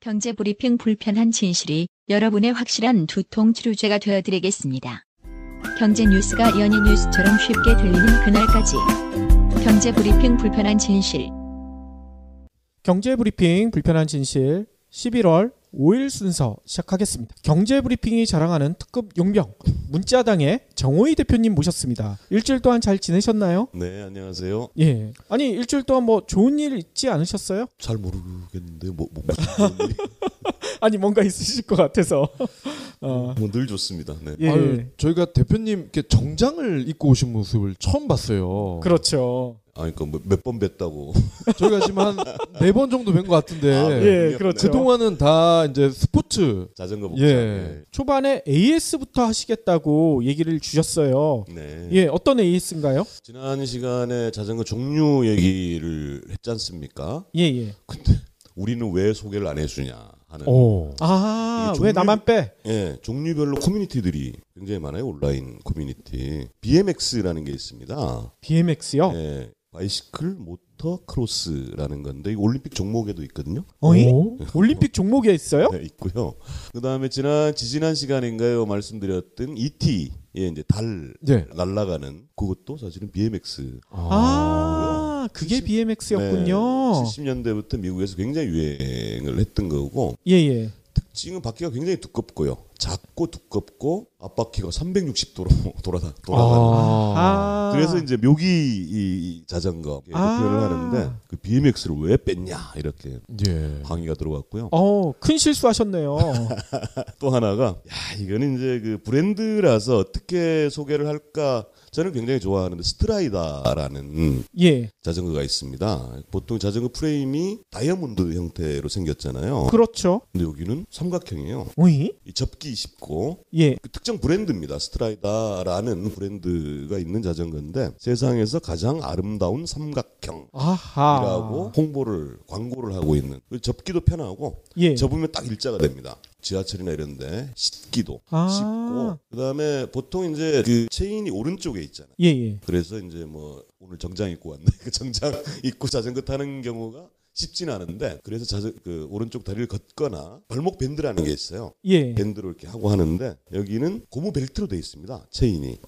경제브리핑 불편한 진실이 여러분의 확실한 두통 치료제가 되어드리겠습니다. 경제 뉴스가 연예 뉴스처럼 쉽게 들리는 그날까지. 경제브리핑 불편한 진실. 경제브리핑 불편한 진실 11월 5일 순서 시작하겠습니다. 경제브리핑이 자랑하는 특급 용병 문자당의 정호희 대표님 모셨습니다. 일주일 동안 잘 지내셨나요? 네, 안녕하세요. 예. 아니 일주일 동안 뭐 좋은 일 있지 않으셨어요? 잘 모르겠는데 뭐 무슨 일이? 아니 뭔가 있으실 것 같아서. 뭐 늘 좋습니다. 네. 예. 아유, 저희가 대표님 이렇게 정장을 입고 오신 모습을 처음 봤어요. 그렇죠. 그러니까 뭐 몇 번 뵀다고. 저희가 지금 한 4번 정도 뵌 것 같은데. 예, 그렇죠. 그동안은 다 이제 스포츠. 자전거 복장. 예. 초반에 AS부터 하시겠다고 얘기를 주셨어요. 네. 예, 어떤 AS인가요? 지난 시간에 자전거 종류 얘기를 했지 않습니까? 예, 예. 근데 우리는 왜 소개를 안 해주냐 하는. 아, 이게 왜 나만 빼? 예, 종류별로 커뮤니티들이 굉장히 많아요. 온라인 커뮤니티. BMX라는 게 있습니다. BMX요? 예, 바이시클 모터 크로스라는 건데 이거 올림픽 종목에도 있거든요. 어이? 올림픽 종목에 있어요? 네, 있고요. 그다음에 지난 시간인가요 말씀드렸던 ET 예 이제 달 네. 날아가는 그것도 사실은 BMX. 아, 그게 70 BMX였군요. 70년대부터 미국에서 굉장히 유행을 했던 거고 예, 예. 특징은 바퀴가 굉장히 두껍고요. 작고 두껍고 앞바퀴가 360도로 돌아가는. 아. 그래서 이제 묘기 이 자전거 표현을 하는데 그 BMX를 왜 뺐냐 이렇게 예. 항의가 들어왔고요. 큰 실수하셨네요. 또 하나가 이거는 이제 그 브랜드라서 어떻게 소개를 할까 저는 굉장히 좋아하는데 스트라이다라는 예. 자전거가 있습니다. 보통 자전거 프레임이 다이아몬드 형태로 생겼잖아요. 그렇죠. 근데 여기는 삼각형이에요. 어이? 이 접기 쉽고 예. 그 특정 브랜드입니다. 스트라이다라는 브랜드가 있는 자전거인데 세상에서 가장 아름다운 삼각형이라고 아하. 광고를 하고 있는. 접기도 편하고 예. 접으면 딱 일자가 됩니다. 지하철이나 이런데 씻기도 쉽고 그다음에 보통 이제 그 체인이 오른쪽에 있잖아요. 예, 예. 그래서 이제 뭐 오늘 정장 입고 왔네. 그 정장 입고 자전거 타는 경우가 쉽진 않은데 그래서 그 오른쪽 다리를 걷거나 발목 밴드라는 게 있어요. 예. 밴드로 이렇게 하고 하는데 여기는 고무 벨트로 돼 있습니다. 체인이.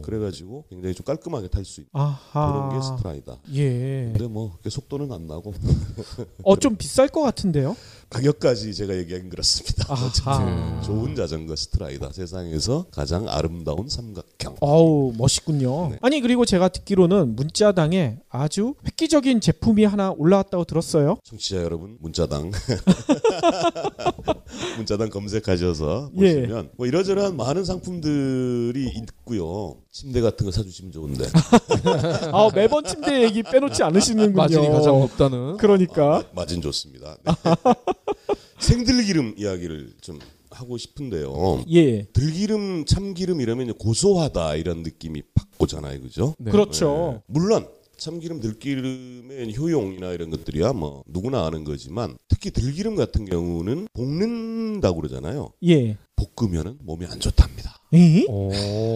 그래가지고 굉장히 좀 깔끔하게 탈 수 있는 아하. 그런 게 스트라이다. 예. 근데 뭐 속도는 안 나고 좀 비쌀 것 같은데요? 가격까지 제가 얘기하긴 그렇습니다. 아하. 좋은 자전거 스트라이다. 세상에서 가장 아름다운 삼각형. 어우, 멋있군요. 네. 아니, 그리고 제가 듣기로는 문자당에 아주 획기적인 제품이 하나 올라왔다고 들었어요. 청취자 여러분, 문자당 문자당 검색하셔서 예. 보시면 뭐 이러저러한 많은 상품들이 있고요. 침대 같은 거 사주시면 좋은데. 매번 침대 얘기 빼놓지 않으시는군요. 마진이 가장 높다는. 그러니까. 마진 좋습니다. 네. 생들기름 이야기를 좀 하고 싶은데요. 예. 들기름, 참기름 이러면 고소하다 이런 느낌이 팍 오잖아요, 그죠? 네. 그렇죠. 네. 물론 참기름, 들기름의 효용이나 이런 것들이야 뭐 누구나 아는 거지만 특히 들기름 같은 경우는 볶는다고 그러잖아요. 예. 볶으면은 몸에 안 좋답니다. 에?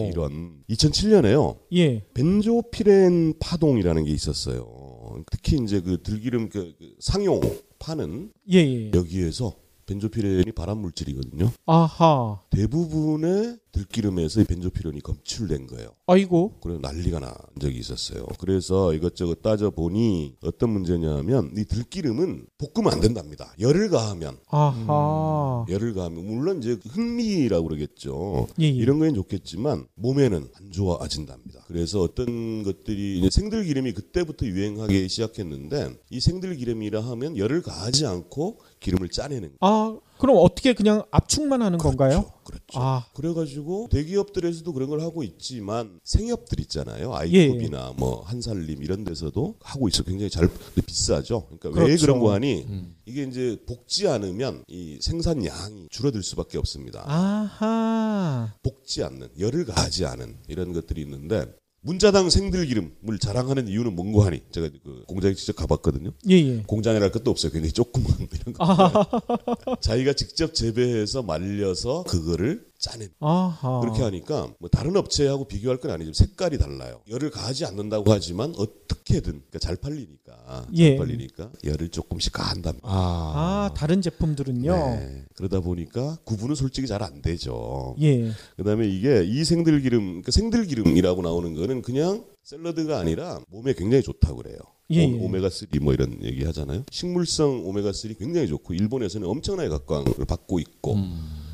이런 2007년에요. 예. 벤조피렌 파동이라는 게 있었어요. 특히 이제 그 들기름 그 상용 파는 예. 여기에서 벤조피렌이 발암 물질이거든요. 아하. 대부분의 들기름에서 이 벤조피렌이 검출된 거예요. 아이고. 그래서 난리가 난 적이 있었어요. 그래서 이것저것 따져보니 어떤 문제냐면 이 들기름은 볶으면 안 된답니다. 열을 가하면. 아하. 열을 가하면 물론 이제 흥미라고 그러겠죠. 예. 이런 거는 좋겠지만 몸에는 안 좋아진답니다. 그래서 어떤 것들이 이제 생들기름이 그때부터 유행하기 시작했는데 이 생들기름이라 하면 열을 가하지 않고 기름을 짜내는 거예요. 그럼 어떻게 그냥 압축만 하는 건가요? 그렇죠. 그래가지고 대기업들에서도 그런 걸 하고 있지만 생협들 있잖아요. 아이컵이나 뭐 한살림 이런 데서도 하고 있어. 굉장히 비싸죠. 그러니까 그렇죠. 왜 그런 거 하니? 이게 이제 볶지 않으면 이 생산량이 줄어들 수밖에 없습니다. 아하. 볶지 않는, 열을 가하지 않은 이런 것들이 있는데 문자당 생들기름을 자랑하는 이유는 뭔고 하니 제가 그 공장에 직접 가봤거든요. 예. 공장이랄 것도 없어요. 굉장히 조그만 이런 거. 자기가 직접 재배해서 말려서 그거를 짜내. 아하. 그렇게 하니까 뭐 다른 업체하고 비교할 건 아니지만 색깔이 달라요. 열을 가하지 않는다고 하지만 어떻게든 그러니까 잘 팔리니까 예. 열을 조금씩 가한답니다. 다른 제품들은요. 네. 그러다 보니까 구분은 솔직히 잘 안 되죠. 예. 그다음에 이게 이 생들기름, 그러니까 생들기름이라고 나오는 거는 그냥 샐러드가 아니라 몸에 굉장히 좋다고 그래요. 예. 오메가3 뭐 이런 얘기 하잖아요. 식물성 오메가3 굉장히 좋고 일본에서는 엄청나게 각광을 받고 있고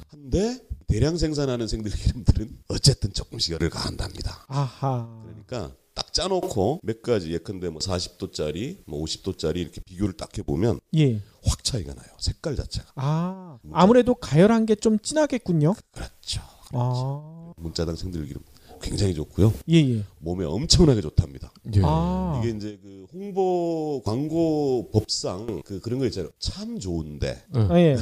한데 대량 생산하는 생들기름들은 어쨌든 조금씩 열을 가한답니다. 아하. 그러니까 딱 짜놓고 몇 가지 예컨대 뭐 40도짜리, 뭐 50도짜리 이렇게 비교를 딱 해보면 예. 확 차이가 나요. 색깔 자체가. 아무래도 가열한 게 좀 진하겠군요. 그렇죠. 아. 문자당 생들기름 굉장히 좋고요. 예. 몸에 엄청나게 좋답니다. 예. 이게 이제 그 홍보 광고 법상 그런 거 있잖아요. 참 좋은데 예.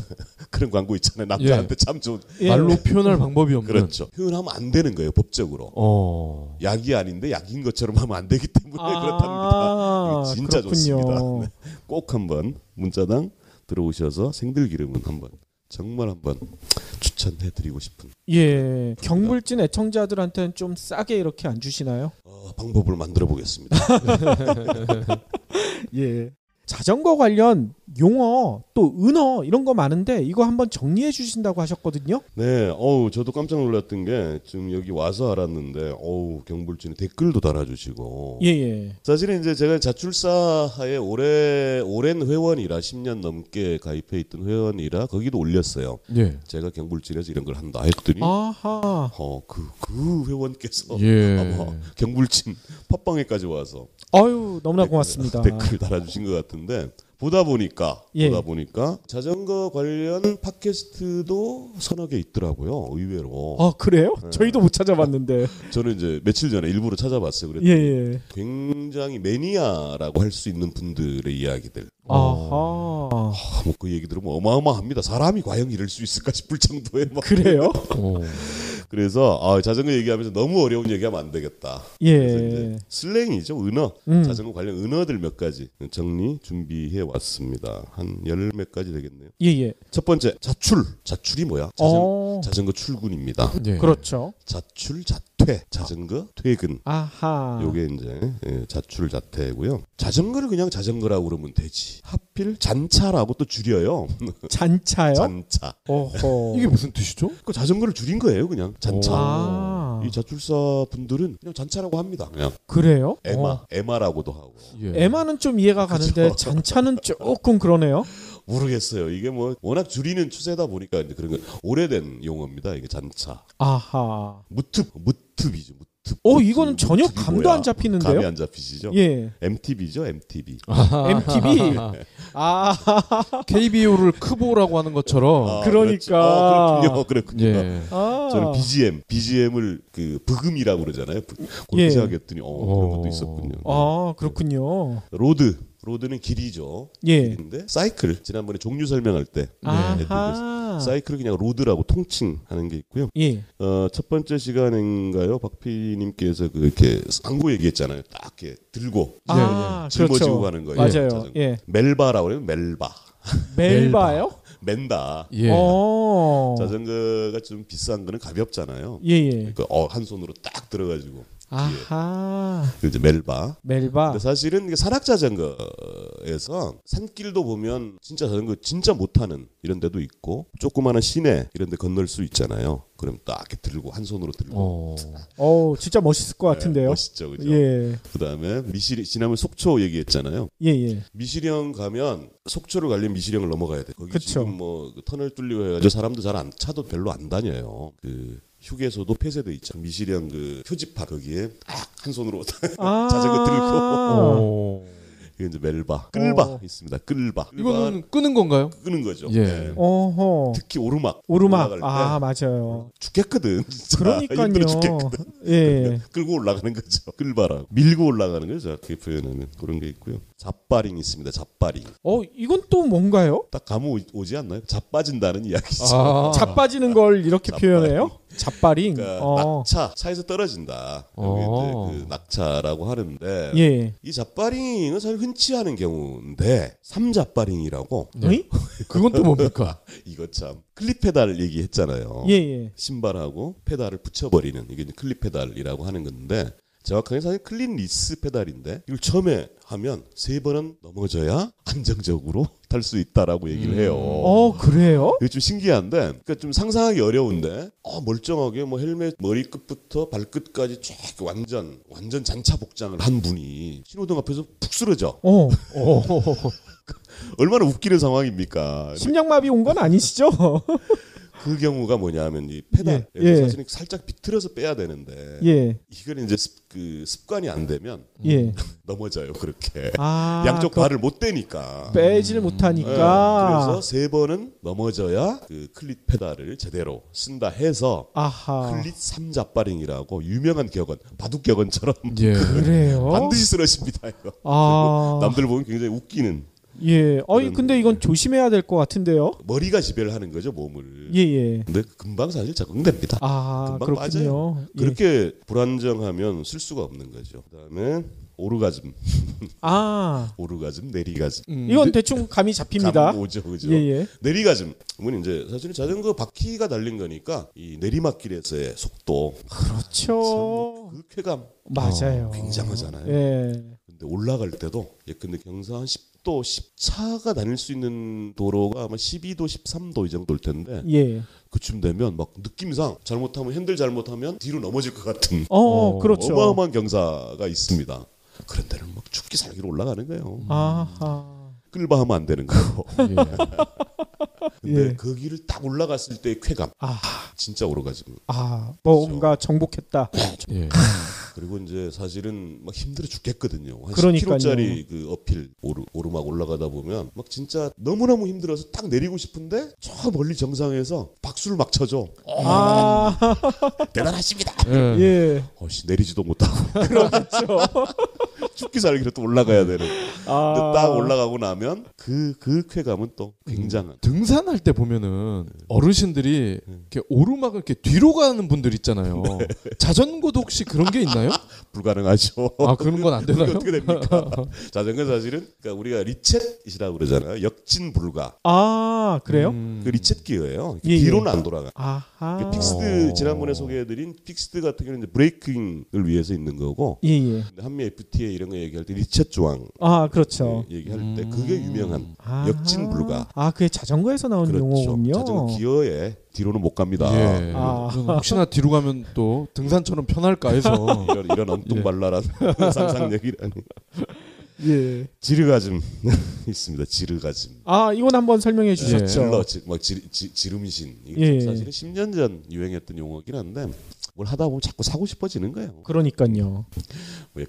그런 광고 있잖아요. 남자한테 참 좋은. 예. 말로 표현할 방법이 없는. 그렇죠. 표현하면 안 되는 거예요. 법적으로. 약이 아닌데 약인 것처럼 하면 안 되기 때문에 그렇답니다. 이게 진짜 그렇군요. 좋습니다. 네. 꼭 한번 문자당 들어오셔서 생들기름은 정말 한번 추천해드리고 싶은. 예. 경물진 애청자들한테는 좀 싸게 이렇게 안 주시나요? 방법을 만들어 보겠습니다. 예. 자전거 관련 용어 또 은어 이런 거 많은데 이거 한번 정리해 주신다고 하셨거든요. 네, 저도 깜짝 놀랐던 게 지금 여기 와서 알았는데, 경불진에 댓글도 달아주시고. 예. 사실은 이제 제가 자출사에 오랜 회원이라 10년 넘게 가입해 있던 회원이라 거기도 올렸어요. 예. 제가 경불진에서 이런 걸 한다 했더니, 아하. 그 회원께서 예. 아마 경불진 팟빵에까지 와서 아유 너무나 고맙습니다. 댓글 달아주신 것 같은데. 보다 보니까 자전거 관련 팟캐스트도 서너 개 있더라고요. 의외로. 아 그래요? 네. 저희도 못 찾아봤는데. 저는 이제 며칠 전에 일부러 찾아봤어요. 그랬더니 예. 굉장히 매니아라고 할 수 있는 분들의 이야기들. 아하. 뭐 그 얘기 들으면 어마어마합니다. 사람이 과연 이럴 수 있을까 싶을 정도의 막. 그래요? 그래서 자전거 얘기하면서 너무 어려운 얘기하면 안 되겠다. 예. 그래서 이제 슬랭이죠. 은어. 자전거 관련 은어들 몇 가지 정리 준비해 왔습니다. 한 열 몇 가지 되겠네요. 예. 첫 번째 자출이 뭐야? 자전거 출근입니다. 예. 그렇죠. 자출 자퇴 자전거 퇴근. 아하. 요게 이제 자출 자퇴고요. 자전거를 그냥 자전거라고 그러면 되지. 하필 잔차라고 또 줄여요. 잔차요? 잔차. 오호. 이게 무슨 뜻이죠? 그 자전거를 줄인 거예요, 그냥 잔차. 아. 이 자출사 분들은 그냥 잔차라고 합니다. 그냥 그래요? 에마라고도 하고. 예. 에마는 좀 이해가 가는데 잔차는 조금 그러네요. 모르겠어요. 이게 뭐 워낙 줄이는 추세다 보니까 이제 그런 거 오래된 용어입니다. 이게 잔차. 아하. 무트비죠. 이거는 전혀 감도 안 잡히는데요? 감이 안 잡히시죠? 예. MTB죠, MTB. MTV. KBO를 크보라고 하는 것처럼. 그러니까. 그렇군요. 예. 저는 BGM을 그 브금이라고 그러잖아요. 그렇게 생각했더니 그런 것도 있었군요. 그렇군요. 로드는 길이죠. 예. 길인데 사이클 지난번에 종류 설명할 때 아하. 사이클을 그냥 로드라고 통칭하는 게 있고요. 예. 첫 번째 시간인가요? 박P님께서 그렇게 광고 얘기했잖아요. 딱 이렇게 들고 짊어지고 가는 거예요. 맞아요. 자전거. 예. 멜바라고 해요. 멜바. 멜바요? 맨다. 예. 자전거가 좀 비싼 거는 가볍잖아요. 예. 그러니까 한 손으로 딱 들어가지고. 아하. 이제 멜바. 멜바. 사실은 이게 산악 자전거에서 산길도 보면 진짜 자전거 진짜 못하는 이런 데도 있고 조그마한 시내 이런 데 건널 수 있잖아요. 그럼 딱 이렇게 들고 한 손으로 들고. 진짜 멋있을 것 같은데요. 멋있죠, 그죠? 예. 그다음에 지난번 속초 얘기했잖아요. 예. 미시령 가면 속초를 가려면 미시령을 넘어가야 돼. 거기 그쵸. 지금 뭐 터널 뚫리고 해가지고 사람도 차도 별로 안 다녀요. 그 휴게소도 폐쇄돼 있죠. 미시령 그 표지판 거기에 딱 한 손으로 자전거 들고. 이게 이제 멜바, 끌바 있습니다. 끌바. 이거는 끄는 건가요? 끄는 거죠. 예. 네. 특히 오르막 오르막. 올라갈 때 맞아요. 죽겠거든. 진짜. 그러니까요. 힘들어 죽겠거든. 예. 끌고 올라가는 거죠. 끌바라고. 밀고 올라가는 거죠. 그렇게 표현하면 그런 게 있고요. 잡바링 있습니다. 잡바링. 이건 또 뭔가요? 딱 감이 오지 않나요? 자빠진다는 이야기죠. 자빠지는 걸 이렇게 표현해요? 잡바링. 그러니까 차에서 떨어진다. 여기 이제 그 낙차라고 하는데 예. 이 잡바링은 사실 흔치 않은 경우인데 삼잡바링이라고. 네. 그건 또 뭡니까? 이거 참 클립 페달 얘기했잖아요. 예. 신발하고 페달을 붙여버리는 이게 이제 클립 페달이라고 하는 건데 정확하게 사실 클린 리스 페달인데 이걸 처음에 하면 3번은 넘어져야 안정적으로 탈 수 있다라고 얘기를 해요. 그래요? 이게 좀 신기한데, 그러니까 좀 상상하기 어려운데, 멀쩡하게 뭐 헬멧 머리끝부터 발끝까지 쫙 완전 잔차 복장을 한 분이 신호등 앞에서 푹 쓰러져. 얼마나 웃기는 상황입니까? 심장마비 온 건 아니시죠? 그 경우가 뭐냐면 이 페달 사실은 살짝 비틀어서 빼야 되는데 이걸 이제 습관이 안 되면 넘어져요 그렇게 양쪽 발을 못 대니까 빼지를 못하니까 그래서 3번은 넘어져야 그 클릿 페달을 제대로 쓴다 해서 클릿 3자빠링이라고 유명한 격언 바둑 격언처럼 그래요? 반드시 쓰러집니다 이거. 남들 보면 굉장히 웃기는. 근데 이건 조심해야 될 것 같은데요. 머리가 지배를 하는 거죠 몸을. 근데 금방 사실 적응됩니다. 금방 그렇군요. 빠져요. 그렇게 불안정하면 쓸 수가 없는 거죠. 그다음에 오르가즘. 오르가즘, 내리가즘. 이건 대충 감이 잡힙니다. 감 오죠, 그죠. 내리가즘. 그러면 이제 사실은 자전거 바퀴가 달린 거니까 이 내리막길에서의 속도. 그렇죠. 그 쾌감. 맞아요. 굉장하잖아요. 근데 올라갈 때도 예컨대 경사 한 10도 10차가 다닐 수 있는 도로가 아마 12도 13도 이 정도일 텐데 그쯤 되면 막 느낌상 잘못하면 핸들 잘못하면 뒤로 넘어질 것 같은 그렇죠. 어마어마한 경사가 있습니다. 그런 데는 막 죽기 살기로 올라가는 거예요. 끌바 하면 안 되는 거고. 근데 거기를 딱 올라갔을 때의 쾌감. 진짜 오르가즘. 뭔가 정복했다. 그리고 이제 사실은 막 힘들어 죽겠거든요. 한 그러니까요. 10km짜리 그 어필 오르막 올라가다 보면 막 진짜 너무너무 힘들어서 딱 내리고 싶은데 저 멀리 정상에서 박수를 막 쳐줘. 대단하십니다. 내리지도 못하고. 그렇죠. 죽기 살기로 또 올라가야 되는. 근데 딱 올라가고 나면 그 쾌감은 또 굉장한. 등산할 때 보면은 어르신들이 이렇게 오르막을 이렇게 뒤로 가는 분들 있잖아요. 자전거도 혹시 그런 게 있나요? 불가능하죠. 그런 건 안 되나요? 어떻게 됩니까? 자전거 사실은 그러니까 우리가 리쳇이라고 그러잖아요. 역진 불가. 그래요? 그 리쳇 기어예요. 뒤로는 안 돌아가. 픽스드 지난번에 소개해드린 픽스드 같은 경우는 이제 브레이킹을 위해서 있는 거고. 근데 한미 FTA 이런 거 얘기할 때 리쳇 조항. 그렇죠. 얘기할 때 그게 유명한 역진 불가. 그게 자전거에서 나온 용어군요. 자전거 기어에 뒤로는 못 갑니다. 혹시나 뒤로 가면 또 등산처럼 편할까 해서 이런 엉뚱발랄한 상상력이라니. 지르가즘 있습니다. 지르가즘. 이건 한번 설명해 주셨죠. 지름신. 이게 사실은 10년 전 유행했던 용어긴 한데 뭘 하다 보면 자꾸 사고 싶어지는 거예요. 그러니까요.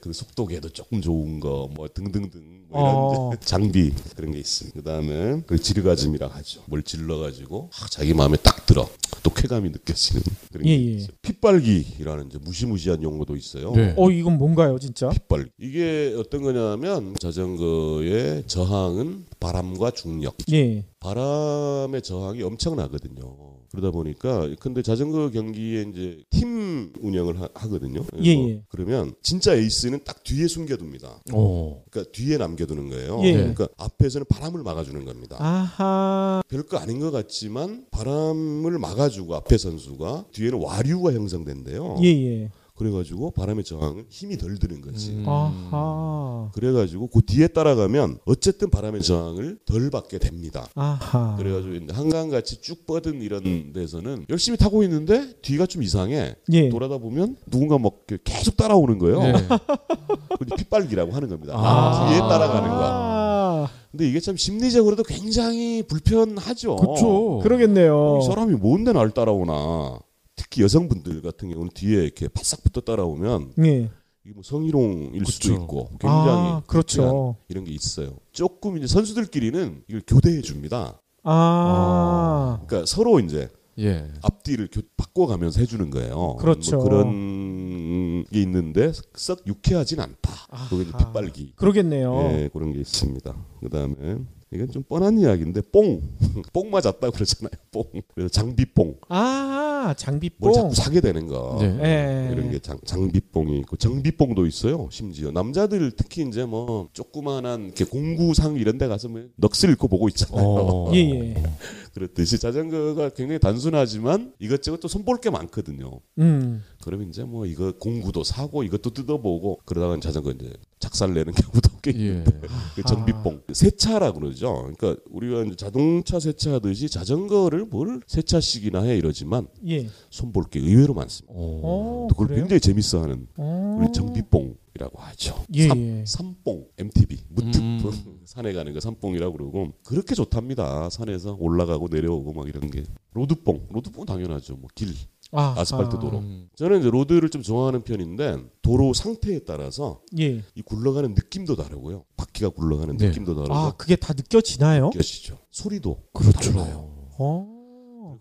그 속도계도 조금 좋은 거 뭐 등등등 뭐 이런 장비 그런 게 있습니다. 그다음에 그 지르가즘이라 하죠. 뭘 질러가지고 자기 마음에 딱 들어 또 쾌감이 느껴지는 그런 게 있어요. 핏발기라는 이제 무시무시한 용어도 있어요. 이건 뭔가요, 진짜? 핏발기. 이게 어떤 거냐면 자전거의 저항은 바람과 중력. 바람의 저항이 엄청나거든요. 그러다 보니까 근데 자전거 경기에 이제 팀 운영을 하거든요. 그러면 진짜 에이스는 딱 뒤에 숨겨둡니다. 그러니까 뒤에 남겨두는 거예요. 그러니까 앞에서는 바람을 막아주는 겁니다. 별거 아닌 것 같지만 바람을 막아주고 앞에 선수가 뒤에는 와류가 형성된대요. 그래가지고 바람의 저항은 힘이 덜 드는 거지. 그래가지고 그 뒤에 따라가면 어쨌든 바람의 저항을 덜 받게 됩니다. 그래가지고 한강같이 쭉 뻗은 이런 데서는 열심히 타고 있는데 뒤가 좀 이상해. 돌아다 보면 누군가 막 계속 따라오는 거예요. 그게 핏발기라고 하는 겁니다. 뒤에 따라가는 거야. 근데 이게 참 심리적으로도 굉장히 불편하죠. 그렇죠. 그러겠네요. 이 사람이 뭔데 날 따라오나. 특히 여성분들 같은 경우는 뒤에 이렇게 바싹 붙어 따라오면 이게 뭐 성희롱일 수도 있고 굉장히 이런 게 있어요. 조금 이제 선수들끼리는 이걸 교대해 줍니다. 그러니까 서로 이제 앞뒤를 바꿔가면서 해주는 거예요. 그렇죠. 뭐 그런 게 있는데 썩 유쾌하진 않다. 그게 이제 핏발기. 그러겠네요. 그런 게 있습니다. 그다음에 이건 좀 뻔한 이야기인데 뽕 맞았다 그러잖아요. 뽕. 그래서 장비뽕. 장비뽕. 뭘 자꾸 사게 되는 거. 이런 게 장비뽕이 있고 정비뽕도 있어요. 심지어 남자들 특히 이제 뭐 조그만한 이렇게 공구상 이런 데 가서 뭐 넋을 잃고 보고 있잖아요. 그렇듯이 자전거가 굉장히 단순하지만 이것저것 또 손볼 게 많거든요. 그러면 이제 뭐 이거 공구도 사고 이것도 뜯어보고 그러다가 자전거 이제 작살내는 경우도 꽤 있는데 그 정비뽕 세차라 그러죠. 그러니까 우리가 이제 자동차 세차하듯이 자전거를 뭘 세차식이나 해 이러지만 손볼 게 의외로 많습니다. 그걸 그래요? 굉장히 재밌어하는 우리 정비뽕이라고 하죠. 삼뽕 MTB 무특 산에 가는 거 삼뽕이라고 그러고 그렇게 좋답니다. 산에서 올라가고 내려오고 막 이런 게 로드뽕 당연하죠. 뭐 길 아스팔트 도로. 저는 이제 로드를 좀 좋아하는 편인데 도로 상태에 따라서 이 굴러가는 느낌도 다르고요. 바퀴가 굴러가는 느낌도 다르고. 그게 다 느껴지나요? 느껴지죠. 소리도 그렇죠. 달라요.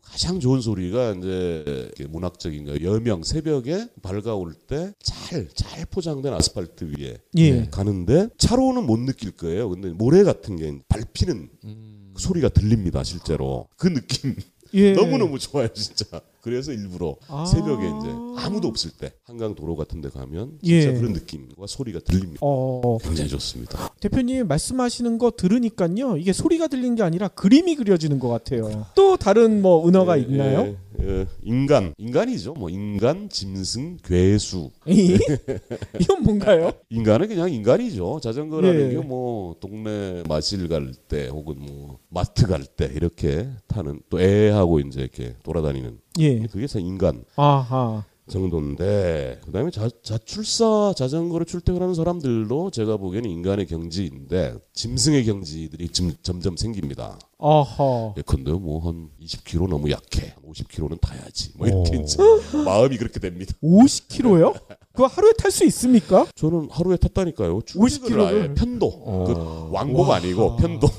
가장 좋은 소리가 이제 문학적인 거 여명 새벽에 밝아올 때 잘 포장된 아스팔트 위에 가는데 차로는 못 느낄 거예요. 근데 모래 같은 게 밟히는 소리가 들립니다. 실제로 그 느낌. 너무너무 좋아요 진짜. 그래서 일부러 새벽에 이제 아무도 없을 때 한강 도로 같은 데 가면 진짜 그런 느낌과 소리가 들립니다. 굉장히 좋습니다. 대표님 말씀하시는 거 들으니까요. 이게 소리가 들리는 게 아니라 그림이 그려지는 것 같아요. 또 다른 뭐 은어가 있나요? 인간이죠. 뭐 인간, 짐승, 괴수. 이건 뭔가요? 인간은 그냥 인간이죠. 자전거라는 게 뭐 동네 마실 갈 때 혹은 뭐 마트 갈 때 이렇게 타는 또 애하고 이제 이렇게 돌아다니는 그게 다 인간 정도인데 그다음에 자출사 자전거로 출퇴근하는 사람들도 제가 보기에는 인간의 경지인데 짐승의 경지들이 지금 점점 생깁니다. 예컨대 뭐 한 20km 너무 약해. 50km는 타야지. 뭐 이렇게 이제 마음이 그렇게 됩니다. 50km요? 그거 하루에 탈 수 있습니까? 저는 하루에 탔다니까요. 50km를 편도. 그 왕복 아니고 편도.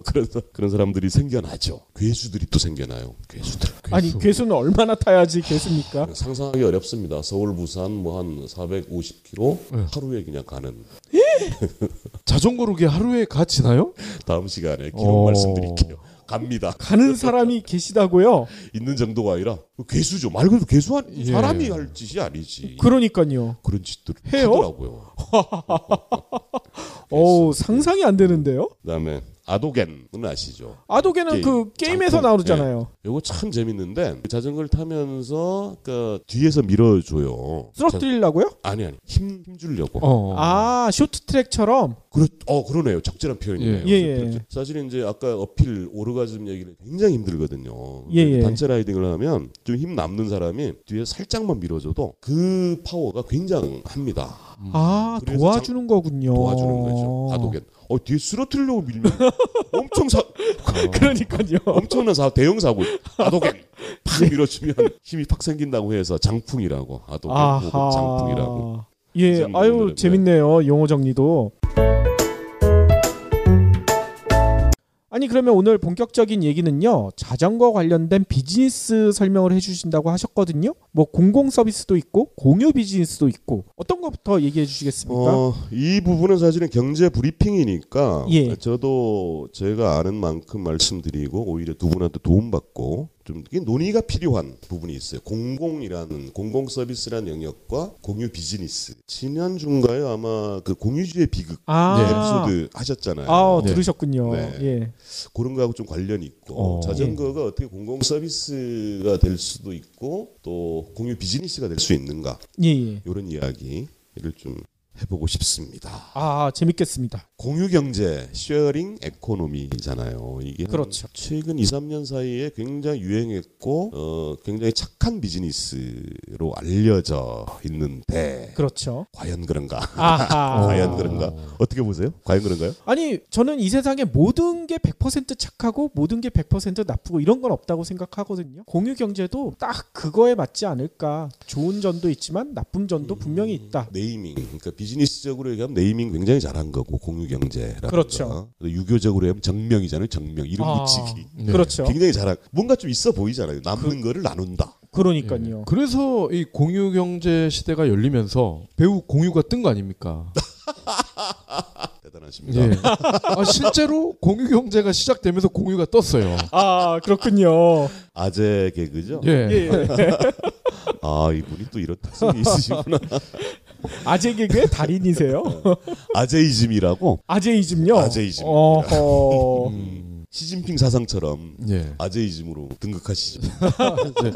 그래서 그런 사람들이 생겨나죠. 괴수들이 또 생겨나요. 괴수들. 아니 괴수는 얼마나 타야지 괴수입니까? 상상하기 어렵습니다. 서울 부산 뭐 한 450km 하루에 그냥 가는. 자전거로 그게 하루에 가지나요? 다음 시간에 기록 말씀드릴게요. 갑니다. 가는 사람이 계시다고요? 있는 정도가 아니라 괴수죠. 말 그대로 괴수한 사람이 할 짓이 아니지. 그러니까요. 그런 짓들 해요? 하더라고요. 상상이 안 되는데요. 그다음에 아도겐은 아시죠? 아도겐은 그 게임에서 나오잖아요. 이거 참 재밌는데 자전거를 타면서 그 뒤에서 밀어줘요. 쓰러뜨리려고요? 아니 힘 주려고. 쇼트트랙처럼. 그러네요. 적절한 표현이네요. 사실 이제 아까 어필 오르가즘 얘기를 굉장히 힘들거든요. 단체 라이딩을 하면 좀 힘 남는 사람이 뒤에 살짝만 밀어줘도 그 파워가 굉장합니다. 도와주는 거군요. 도와주는 거죠. 아도겐. 뒤에 쓰러뜨리려고 밀면 엄청 그러니까요. 엄청난 대형 사고. 아도겐 팍 밀어주면 힘이 팍 생긴다고 해서 장풍이라고. 아도겐 혹은 장풍이라고. 재밌네요. 용어 정리도. 아니 그러면 오늘 본격적인 얘기는요. 자전거 관련된 비즈니스 설명을 해주신다고 하셨거든요. 뭐 공공 서비스도 있고 공유 비즈니스도 있고 어떤 것부터 얘기해 주시겠습니까? 이 부분은 사실은 경제 브리핑이니까 저도 제가 아는 만큼 말씀드리고 오히려 두 분한테 도움받고 좀 논의가 필요한 부분이 있어요. 공공 서비스라는 영역과 공유 비즈니스. 지난 주인가요? 아마 그 공유주의 비극 에피소드 하셨잖아요. 들으셨군요. 그런 거하고 좀 관련이 있고 자전거가 어떻게 공공 서비스가 될 수도 있고 또 공유 비즈니스가 될 수 있는가 이런 이야기를 좀 해보고 싶습니다. 재밌겠습니다. 공유 경제, 쉐어링 에코노미잖아요. 이게 그렇죠. 최근 2, 3년 사이에 굉장히 유행했고 굉장히 착한 비즈니스로 알려져 있는데 그렇죠. 과연 그런가? 과연 그런가? 어떻게 보세요? 과연 그런가요? 아니 저는 이 세상에 모든 게 100% 착하고 모든 게 100% 나쁘고 이런 건 없다고 생각하거든요. 공유 경제도 딱 그거에 맞지 않을까. 좋은 점도 있지만 나쁜 점도 분명히 있다. 네이밍, 그러니까 비즈니스적으로 얘기하면 네이밍 굉장히 잘한 거고 공유 경제라는 그렇죠. 거. 유교적으로 하면 정명이잖아요. 정명 이름 붙이기. 그렇죠. 굉장히 잘한. 뭔가 좀 있어 보이잖아요. 남는 거를 나눈다. 그러니까요. 그래서 이 공유 경제 시대가 열리면서 배우 공유가 뜬 거 아닙니까? 대단하십니다. 실제로 공유 경제가 시작되면서 공유가 떴어요. 그렇군요. 아재 개그죠? 이분이 또 이런 특성이 있으시구나. 아재 개그의 달인이세요? 아재이즘이라고? 아재이즘요? 아재이즘. 시진핑 사상처럼 예. 아재이즘으로 등극하시죠. 네.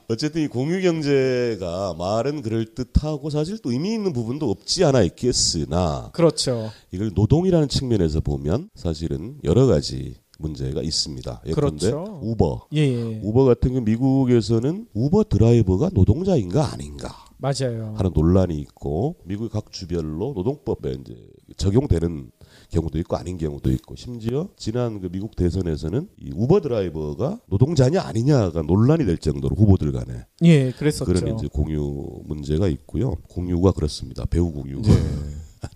어쨌든 이 공유 경제가 말은 그럴듯하고 사실 또 의미 있는 부분도 없지 않아 있겠으나 그렇죠. 이걸 노동이라는 측면에서 보면 사실은 여러 가지 문제가 있습니다. 예컨대 그렇죠. 우버. 예. 우버 같은 경 미국에서는 우버 드라이버가 노동자인가 아닌가 맞아요. 하는 논란이 있고 미국의 각 주별로 노동법에 이제 적용되는 경우도 있고 아닌 경우도 있고 심지어 지난 그 미국 대선에서는 이 우버 드라이버가 노동자냐 아니냐가 논란이 될 정도로 후보들 간에 예, 그랬었죠. 그런 이제 공유 문제가 있고요. 공유가 그렇습니다. 배우 공유가 예.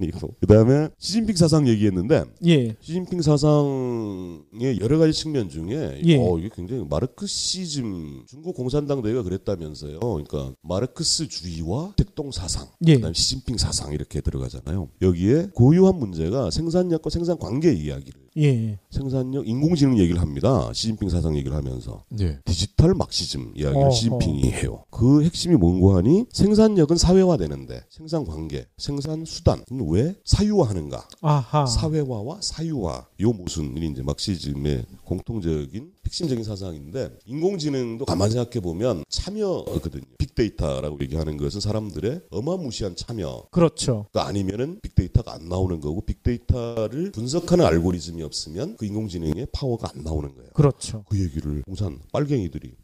아니고 그다음에 시진핑 사상 얘기했는데 예. 시진핑 사상의 여러 가지 측면 중에 예. 이게 굉장히 마르크시즘 중국 공산당 대회가 그랬다면서요. 그러니까 마르크스주의와 택동 사상, 예. 그다음에 시진핑 사상 이렇게 들어가잖아요. 여기에 고유한 문제가 생산력과 생산 관계 이야기를 예. 생산력, 인공지능 얘기를 합니다. 시진핑 사상 얘기를 하면서 예. 디지털 막시즘 이야기를 어허. 시진핑이 해요. 그 핵심이 뭔고 하니 생산력은 사회화되는데 생산 관계, 생산 수단 왜 사유화하는가? 아하. 사회화와 사유화 요 모순이 이제 막시즘의 공통적인 핵심적인 사상인데 인공지능도 가만 생각해 보면 참여거든요. 빅데이터라고 얘기하는 것은 사람들의 어마무시한 참여. 그렇죠. 아니면은 빅데이터가 안 나오는 거고 빅데이터를 분석하는 알고리즘이 없으면 그 인공지능의 파워가 안 나오는 거예요. 그렇죠. 그 얘기를 공산 빨갱이들이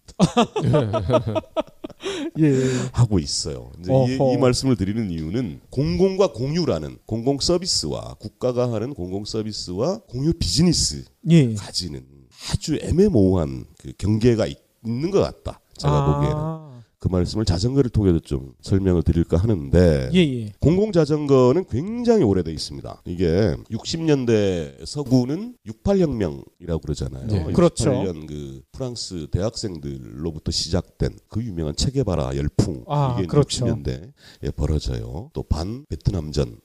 예. 하고 있어요. 이제 어허. 이 말씀을 드리는 이유는 공공과 공유라는 공공 서비스와 국가가 하는 공공 서비스와 공유 비즈니스 예. 가지는 아주 애매모호한 그 경계가 있는 것 같다. 제가 보기에는. 그 말씀을 자전거를 통해서 좀 설명을 드릴까 하는데 예. 공공자전거는 굉장히 오래돼 있습니다. 이게 60년대 서구는 68혁명이라고 그러잖아요. 네. 그렇죠. 68년 그 프랑스 대학생들로부터 시작된 그 유명한 체게바라 열풍 이게 그렇죠. 60년대에 벌어져요. 또 반 베트남전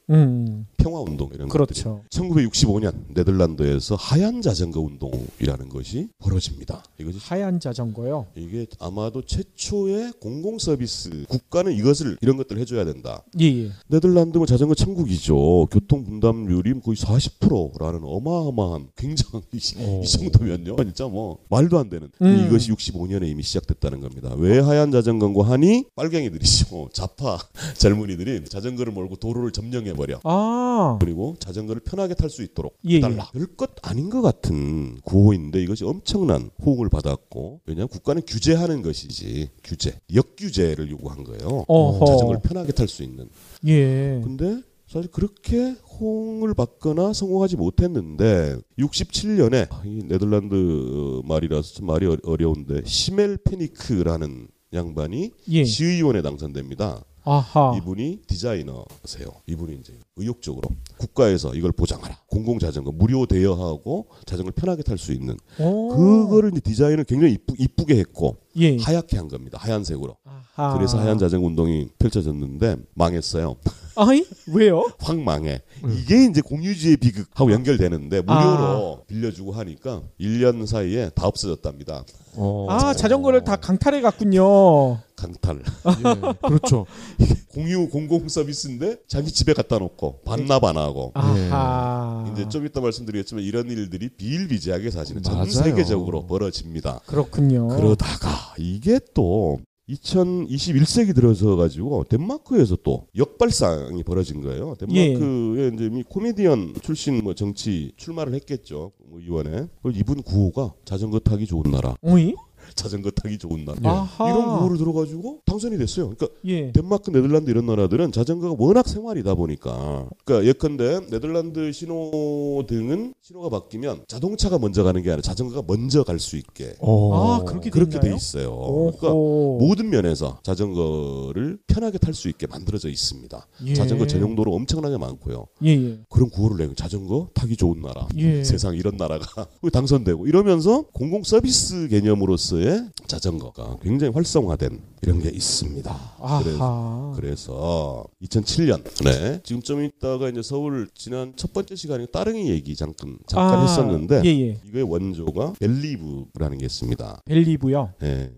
평화운동 이런 것들이 그렇죠. 1965년 네덜란드에서 하얀 자전거 운동이라는 것이 벌어집니다. 이것이 하얀 자전거요. 이게 아마도 최초의 공공 서비스 국가는 이런 것들을 해줘야 된다. 예. 네덜란드는 자전거 천국이죠. 교통 분담률이 거의 40%라는 어마어마한 굉장히 이 정도면요. 진짜 뭐 말도 안 되는. 이것이 65년에 이미 시작됐다는 겁니다. 왜 하얀 자전거고 하니 빨갱이들이죠. 좌파 젊은이들이 자전거를 몰고 도로를 점령해 버려. 그리고 자전거를 편하게 탈 수 있도록 해달라. 별것 아닌 것 같은 구호인데 이것이 엄청난 호응을 받았고 왜냐하면 국가는 규제하는 것이지 규제, 역규제를 요구한 거예요. 자전거를 편하게 탈 수 있는. 예. 근데 사실 그렇게 호응을 받거나 성공하지 못했는데 67년에 이 네덜란드 말이라서 좀 말이 어려운데 시멜 페니크라는 양반이 시의원에 당선됩니다. 아하. 이분이 디자이너세요. 이분이 이제 의욕적으로 국가에서 이걸 보장하라. 공공자전거 무료 대여하고 자전거를 편하게 탈 수 있는 그거를 이제 디자인을 굉장히 이쁘게 했고 하얗게 한 겁니다. 하얀색으로. 아하. 그래서 하얀 자전거 운동이 펼쳐졌는데 망했어요. 아이? 왜요? 확 망해. 이게 이제 공유주의 비극하고 연결되는데 무료로 빌려주고 하니까 1년 사이에 다 없어졌답니다. 자전거를 다 강탈해 갔군요. 강탈. 예, 그렇죠. 공유 공공 서비스인데 자기 집에 갖다 놓고 반납 안 하고. 아하. 이제 좀 이따 말씀드리겠지만 이런 일들이 비일비재하게 사실은 전 맞아요. 세계적으로 벌어집니다. 그렇군요. 그러다가 이게 또 2021세기 들어서 가지고 덴마크에서 또 역발상이 벌어진 거예요. 덴마크에 이제 코미디언 출신 뭐 정치 출마를 했겠죠. 뭐 의원에. 이분 구호가 자전거 타기 좋은 나라. 자전거 타기 좋은 나라. 이런 구호를 들어가지고 당선이 됐어요. 그러니까 덴마크, 네덜란드 이런 나라들은 자전거가 워낙 생활이다 보니까 그러니까 예컨대 네덜란드 신호등은 신호가 바뀌면 자동차가 먼저 가는 게 아니라 자전거가 먼저 갈 수 있게 그렇게 돼 있어요. 그러니까 모든 면에서 자전거를 편하게 탈 수 있게 만들어져 있습니다. 자전거 전용도로 엄청나게 많고요. 그런 구호를 내고 자전거 타기 좋은 나라. 세상 이런 나라가 당선되고 이러면서 공공 서비스 개념으로서의 자전거가 굉장히 활성화된 이런 게 있습니다. 그래서 2007년 지금 좀 있다가 이제 서울 지난 첫 번째 시간에 따릉이 얘기 잠깐 했었는데 이거의 원조가 벨리브라는 게 있습니다. 벨리브요? 네,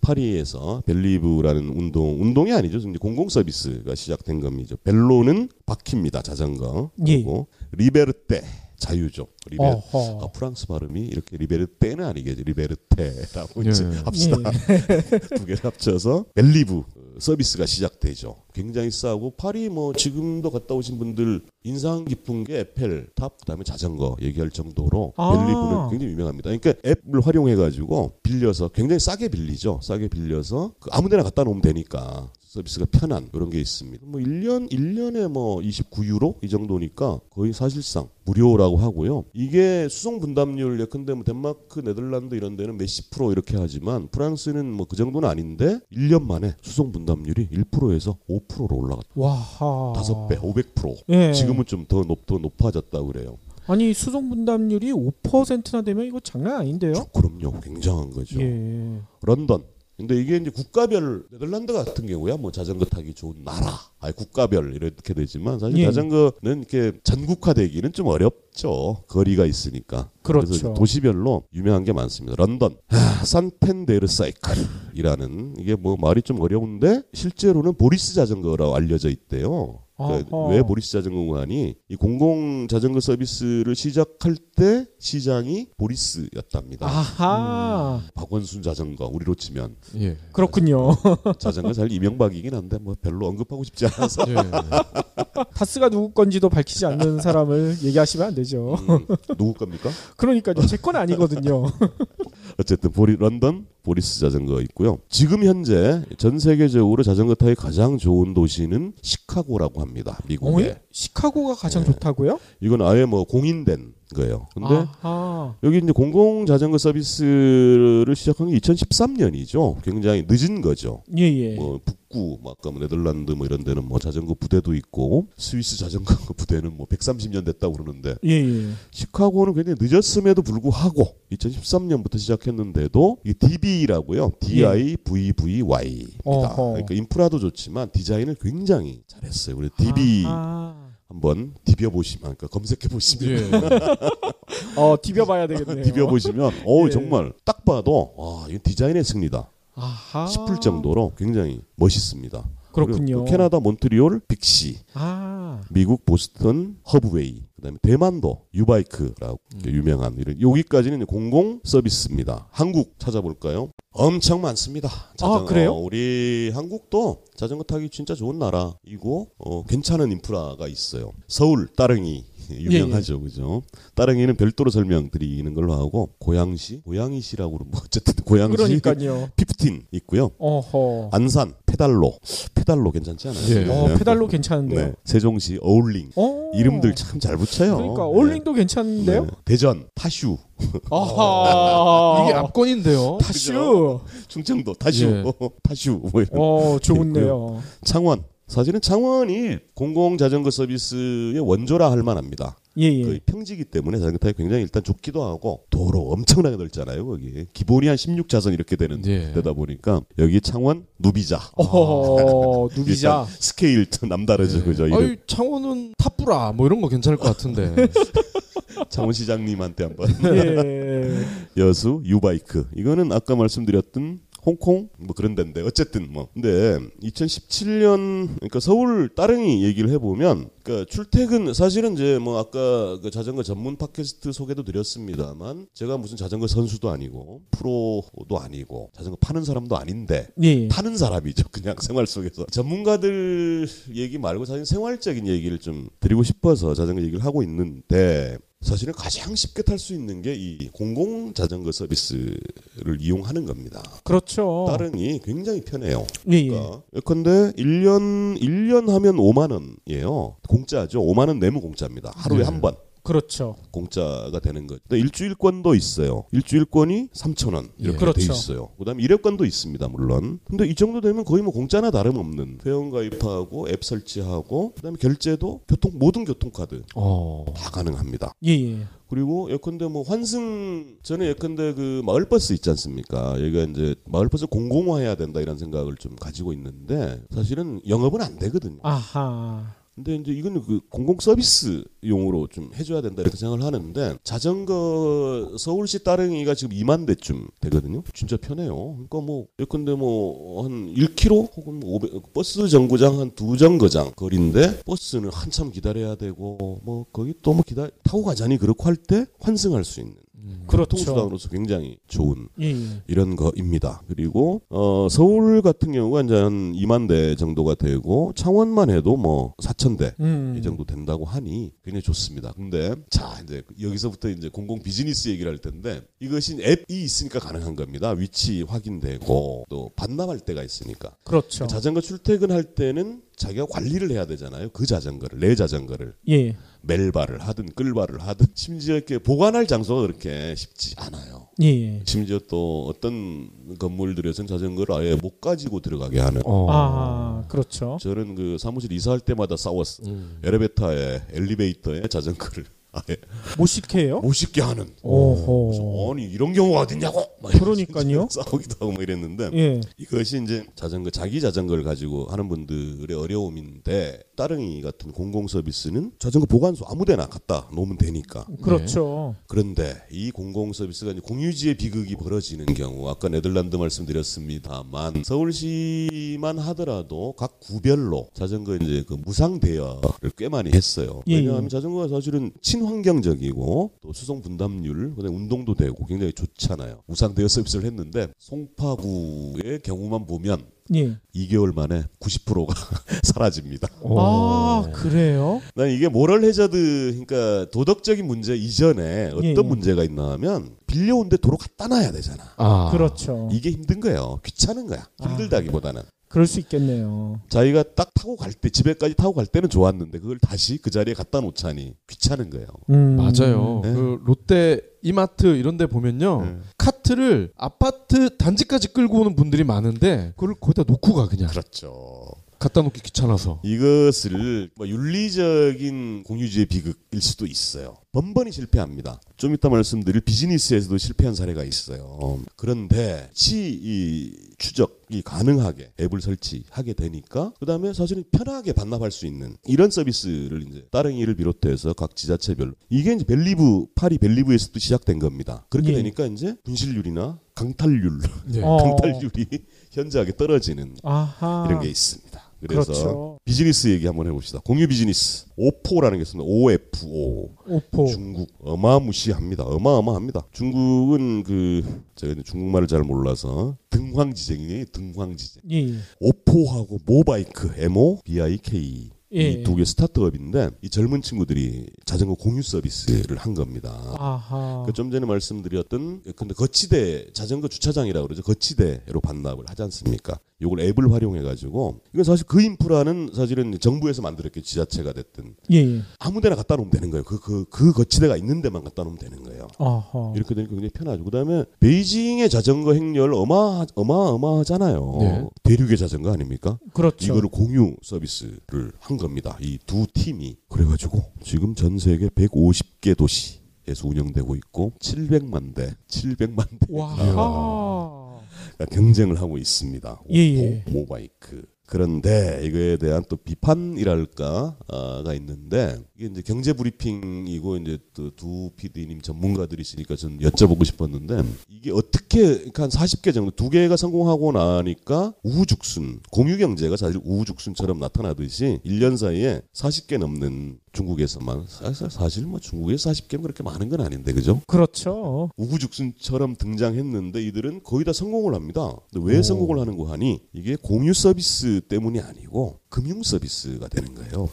파리에서 벨리브라는 운동이 아니죠. 공공 서비스가 시작된 겁니다. 벨로는 바퀴입니다. 자전거. 그리고 리베르테 자유죠. 어허. 프랑스 발음이 이렇게 리베르테는 아니겠죠. 리베르테라고 이제 예. 합시다. 두 개를 합쳐서 벨리브 서비스가 시작되죠. 굉장히 싸고 파리 뭐 지금도 갔다 오신 분들 인상 깊은 게 에펠탑 그다음에 자전거 얘기할 정도로 벨리브는 굉장히 유명합니다. 그러니까 앱을 활용해 가지고 빌려서 굉장히 싸게 빌리죠. 싸게 빌려서 아무데나 갖다 놓으면 되니까 서비스가 편한 그런 게 있습니다. 뭐 1년에 뭐 29유로 이 정도니까 거의 사실상 무료라고 하고요. 이게 수송 분담률 예컨대 뭐 덴마크, 네덜란드 이런 데는 몇십 프로 이렇게 하지만 프랑스는 뭐 그 정도는 아닌데 1년 만에 수송 분담률이 1%에서 5%로 올라갔다. 와하. 5배, 500%. 예. 지금은 좀 더 높아졌다고 그래요. 아니 수송 분담률이 5%나 되면 이거 장난 아닌데요? 그럼요. 굉장한 거죠. 예. 런던. 근데 이게 이제 국가별 네덜란드 같은 경우야 뭐 자전거 타기 좋은 나라, 국가별 이렇게 되지만 사실 예. 자전거는 이렇게 전국화되기는 좀 어렵죠. 거리가 있으니까. 그렇죠. 그래서 도시별로 유명한 게 많습니다. 런던, 산펜데르 사이클이라는 이게 뭐 말이 좀 어려운데 실제로는 보리스 자전거라고 알려져 있대요. 그러니까 왜 보리스 자전거관이 이 공공 자전거 서비스를 시작할 때 시장이 보리스였답니다. 아하. 박원순 자전거 우리로 치면 예. 그렇군요. 자전거 사실 이명박이긴 한데 뭐 별로 언급하고 싶지 않아서 예. 타스가 누구 건지도 밝히지 않는 사람을 얘기하시면 안 되죠. 누구 겁니까? 그러니까요. 제 건 아니거든요. 어쨌든 런던 보리스 자전거 있고요. 지금 현재 전 세계적으로 자전거 타기 가장 좋은 도시는 시카고라고 합니다. 미국에. 시카고가 가장 좋다고요? 이건 아예 뭐 공인된 거예요. 근데 아하. 여기 이제 공공 자전거 서비스를 시작한 게 2013년이죠. 굉장히 늦은 거죠. 예예. 뭐 북구, 뭐 아까 뭐 네덜란드 뭐 이런 데는 뭐 자전거 부대도 있고 스위스 자전거 부대는 뭐 130년 됐다고 그러는데 예예. 시카고는 굉장히 늦었음에도 불구하고 2013년부터 시작했는데도 이게 DB라고요. DIVVY입니다. 어허. 그러니까 인프라도 좋지만 디자인을 굉장히 잘했어요. 우리 DB 한번 디벼 보시면, 그러니까 검색해 보시면, 예. 디벼봐야 되겠네요. 디벼 보시면, 예. 정말 딱 봐도 와, 이거 디자인의 승리다 아하. 싶을 정도로 굉장히 멋있습니다. 그렇군요. 그리고 또 캐나다 몬트리올 빅시, 미국 보스턴 허브웨이, 그다음에 대만도 유바이크라고 유명한 이런 여기까지는 공공 서비스입니다. 한국 찾아볼까요? 엄청 많습니다. 그래요? 우리 한국도 자전거 타기 진짜 좋은 나라이고 괜찮은 인프라가 있어요. 서울 따릉이 유명하죠, 그죠? 따릉이는 별도로 설명드리는 걸로 하고 고양시라고 뭐 어쨌든 고양시 그러니까요. 15 있고요. 어허. 안산 페달로 괜찮지 않아요? 예. 페달로 괜찮은데요. 네. 세종시 어울링 이름들 참 잘 붙여요. 그러니까 어울링도 괜찮은데요. 네. 대전 타슈 아하. 이게 압권인데요. 타슈. 충청도 타슈 예. 타슈 뭐 이런 좋네요. 창원 사실은 창원이 공공 자전거 서비스의 원조라 할 만합니다. 예예. 그 평지기 때문에 자전거 타기 굉장히 일단 좁기도 하고 도로 엄청나게 넓잖아요. 거기 기본이 한 16차선 이렇게 되는 예. 데다 보니까 여기 창원 누비자 누비자. 일단 스케일 좀 남다르죠, 그죠? 이름. 아이 창원은 탑브라 뭐 이런 거 괜찮을 것 같은데. 창원시장님한테 한번 예. 여수 유바이크 이거는 아까 말씀드렸던 홍콩 뭐 그런 데인데 어쨌든 뭐 근데 2017년 그러니까 서울 따릉이 얘기를 해보면 그러니까 출퇴근 사실은 이제 뭐 아까 그 자전거 전문 팟캐스트 소개도 드렸습니다만 제가 무슨 자전거 선수도 아니고 프로도 아니고 자전거 파는 사람도 아닌데 예. 타는 사람이죠. 그냥 생활 속에서 전문가들 얘기 말고 사실 생활적인 얘기를 좀 드리고 싶어서 자전거 얘기를 하고 있는데 사실은 가장 쉽게 탈 수 있는 게 이 공공 자전거 서비스를 이용하는 겁니다. 그렇죠. 따릉이 굉장히 편해요. 예. 그러니까 예컨대 1년 하면 5만 원이에요. 공짜죠. 5만 원 내면 공짜입니다. 하루에 네. 한 번. 그렇죠. 공짜가 되는 거죠. 일주일권도 있어요. 일주일권이 3,000원 이렇게 그렇죠. 돼 있어요. 그다음에 일회권도 있습니다. 물론. 근데 이 정도 되면 거의 뭐 공짜나 다름없는 회원 가입하고 앱 설치하고 그다음에 결제도 모든 교통카드 다 가능합니다. 예. 그리고 예컨대 뭐 저는 예컨대 그 마을버스 있지 않습니까? 여기가 이제 마을버스 공공화해야 된다 이런 생각을 좀 가지고 있는데 사실은 영업은 안 되거든요. 아하. 근데 이제 이거는 그 공공 서비스용으로 좀 해줘야 된다 이렇게 생각을 하는데 자전거 서울시 따릉이가 지금 2만 대쯤 되거든요. 진짜 편해요. 그러니까 뭐 예컨대 뭐 한 1km 혹은 뭐 500 버스 정거장 한 2정거장 거리인데 버스는 한참 기다려야 되고 뭐 거기 또 뭐 타고 가자니 그렇고 할 때 환승할 수 있는. 그렇죠. 교통수단으로서 굉장히 좋은 예. 이런 거입니다. 그리고 서울 같은 경우가 이제 한 2만 대 정도가 되고 창원만 해도 뭐 4,000대 이 정도 된다고 하니 굉장히 좋습니다. 근데 자 이제 여기서부터 이제 공공 비즈니스 얘기를 할 텐데 이것이 앱이 있으니까 가능한 겁니다. 위치 확인되고 또 반납할 때가 있으니까. 그렇죠. 자전거 출퇴근할 때는 자기가 관리를 해야 되잖아요. 그 자전거를 내 자전거를. 예. 멜발을 하든 끌발을 하든 심지어 이렇게 보관할 장소가 그렇게 쉽지 않아요. 예. 심지어 또 어떤 건물들에서는 자전거를 아예 못 가지고 들어가게 하는. 아, 그렇죠. 저는 그 사무실 이사할 때마다 싸웠어. 엘리베이터에 엘리베이터에 자전거를 아예 못 시켜요? 못 싣게 하는. 오호. 그래서 아니 이런 경우가 어딨냐고. 막 그러니까요. 싸우기도 하고 막 이랬는데 예. 이것이 이제 자기 자전거를 가지고 하는 분들의 어려움인데 따릉이 같은 공공 서비스는 자전거 보관소 아무데나 갖다 놓으면 되니까. 그렇죠. 그런데 이 공공 서비스가 이제 공유지의 비극이 벌어지는 경우 아까 네덜란드 말씀드렸습니다만 서울시만 하더라도 각 구별로 자전거 이제 그 무상 대여를 꽤 많이 했어요. 왜냐하면 자전거가 사실은 친환경적이고 또 수송 분담률 그다음에 운동도 되고 굉장히 좋잖아요. 무상 대여 서비스를 했는데 송파구의 경우만 보면 예. 2개월 만에 90%가 사라집니다. 아, 그래요? 난 이게 모럴 해저드 그러니까 도덕적인 문제 이전에 어떤 예. 문제가 있나 하면 빌려온데 도로 갖다 놔야 되잖아. 아. 그렇죠. 이게 힘든 거예요. 귀찮은 거야. 힘들다기보다는. 그럴 수 있겠네요. 자기가 딱 타고 갈 때 집에까지 타고 갈 때는 좋았는데 그걸 다시 그 자리에 갖다 놓자니 귀찮은 거예요. 맞아요. 네. 그 롯데 이마트 이런 데 보면요. 네. 카트를 아파트 단지까지 끌고 오는 분들이 많은데 그걸 거기다 놓고 가 그냥. 그렇죠. 갖다 놓기 귀찮아서. 이것을 뭐 윤리적인 공유주의 비극일 수도 있어요. 번번이 실패합니다. 좀 이따 말씀드릴 비즈니스에서도 실패한 사례가 있어요. 그런데 이 추적이 가능하게 앱을 설치하게 되니까 그다음에 사실은 편하게 반납할 수 있는 이런 서비스를 이제 따릉이를 비롯해서 각 지자체별로 이게 이제 파리 벨리브에서도 시작된 겁니다. 그렇게 예. 되니까 이제 분실률이나 강탈률, 네. 강탈률이 현저하게 떨어지는 아하. 이런 게 있습니다. 그래서 그렇죠. 비즈니스 얘기 한번 해봅시다. 공유 비즈니스 오포라는 게 있습니다. OFO. 오포. 중국 어마무시합니다. 어마어마합니다. 중국은 제가 중국말을 잘 몰라서 등황지쟁이에요. 등황지쟁. 예. 오포하고 모바이크 MOBIK 예. 이 두 개 스타트업인데 이 젊은 친구들이 자전거 공유 서비스를 한 겁니다. 아하. 좀 전에 말씀드렸던 근데 거치대 자전거 주차장이라고 그러죠. 거치대로 반납을 하지 않습니까? 이걸 앱을 활용해 가지고 이건 사실 그 인프라는 사실은 정부에서 만들었겠죠. 지자체가 됐든 예. 아무데나 갖다 놓으면 되는 거예요. 그 거치대가 있는 데만 갖다 놓으면 되는 거예요. 아하. 이렇게 되니까 굉장히 편하죠. 그다음에 베이징의 자전거 행렬 어마어마하잖아요. 네. 대륙의 자전거 아닙니까? 그렇죠. 이거를 공유 서비스를 한 겁니다. 이 두 팀이 그래가지고 지금 전 세계 150개 도시에서 운영되고 있고 700만 대 와하. 경쟁을 하고 있습니다. 예. 모바이크. 그런데 이거에 대한 또 비판이랄까가 있는데 이게 이제 경제 브리핑이고 이제 또 두 PD님 전문가들이시니까 전 여쭤보고 싶었는데 이게 어떻게 그러니까 한 40개 정도 2개가 성공하고 나니까 우후죽순 공유 경제가 사실 우후죽순처럼 나타나듯이 1년 사이에 40개 넘는 중국에서만 사실 뭐 중국에서 40개면 그렇게 많은 건 아닌데 그죠? 그렇죠. 우후죽순처럼 등장했는데 이들은 거의 다 성공을 합니다. 근데 왜 성공을 하는 거 하니 이게 공유 서비스 때문이 아니고 금융 서비스가 되는 거예요.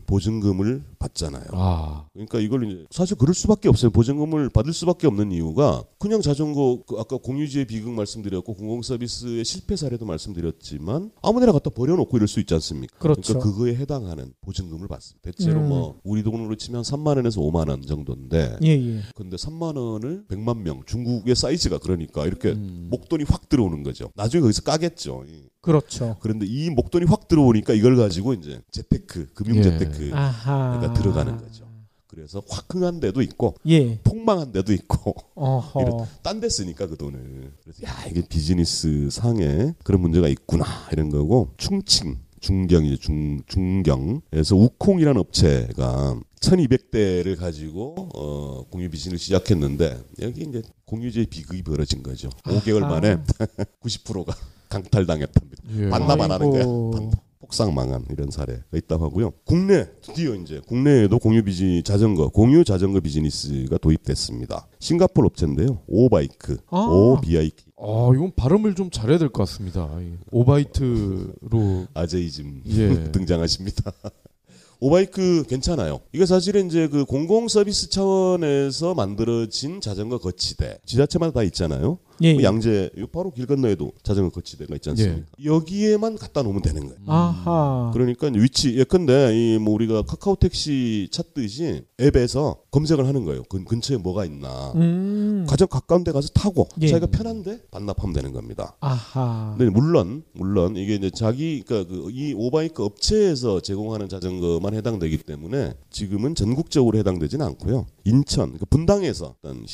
보증금을 받잖아요. 아. 그러니까 이걸 이제 사실 그럴 수밖에 없어요. 보증금을 받을 수밖에 없는 이유가 그냥 자전거 아까 공유지의 비극 말씀드렸고 공공 서비스의 실패 사례도 말씀드렸지만 아무데나 갖다 버려놓고 이럴 수 있지 않습니까? 그렇죠. 그러니까 그거에 해당하는 보증금을 받습니다. 대체로 뭐 우리 돈으로 치면 3만 원에서 5만 원 정도인데 예. 근데 3만 원을 100만 명 중국의 사이즈가 그러니까 이렇게 목돈이 확 들어오는 거죠. 나중에 거기서 까겠죠. 그렇죠. 그런데 이 목돈이 확 들어오니까 이걸 가지고 이제 재테크, 금융 재테크 아하. 들어가는 거죠. 그래서 확흥한 데도 있고 예. 폭망한 데도 있고 어허. 딴 데 쓰니까 그 돈을. 그래서 야 이게 비즈니스 상에 그런 문제가 있구나 이런 거고 충칭 중경이죠. 중경에서 우콩이라는 업체가 1200대를 가지고 공유 비즈니스를 시작했는데 여기 이제 공유제 비극이 벌어진 거죠. 5개월 만에 90%가 강탈당했답니다. 예. 반납 안 하는 거야. 아이고. 폭삭 망한 이런 사례가 있다고 하고요. 드디어 이제 국내에도 공유 자전거 비즈니스가 도입됐습니다. 싱가포르 업체인데요. 오바이크, OBIK. 이건 발음을 좀 잘해야 될 것 같습니다. 오바이트로 아제이즘 예. 등장하십니다. 오바이크 괜찮아요. 이게 사실은 이제 그 공공 서비스 차원에서 만들어진 자전거 거치대. 지자체마다 다 있잖아요. 예, 뭐 예. 양재 바로 길 건너에도 자전거 거치대가 있지 않습니까? 여기에만 갖다 놓으면 되는 거예요. 아하. 그러니까 위치 예컨대 이 뭐 우리가 카카오 택시 찾듯이 앱에서 검색을 하는 거예요. 근처에 뭐가 있나. 가장 가까운 데 가서 타고 예. 자기가 편한데 반납하면 되는 겁니다. 아하. 근데 물론 이게 이제 그러니까 이 오바이크 업체에서 제공하는 자전거만 해당되기 때문에 지금은 전국적으로 해당되지는 않고요. 인천 분당에서 일단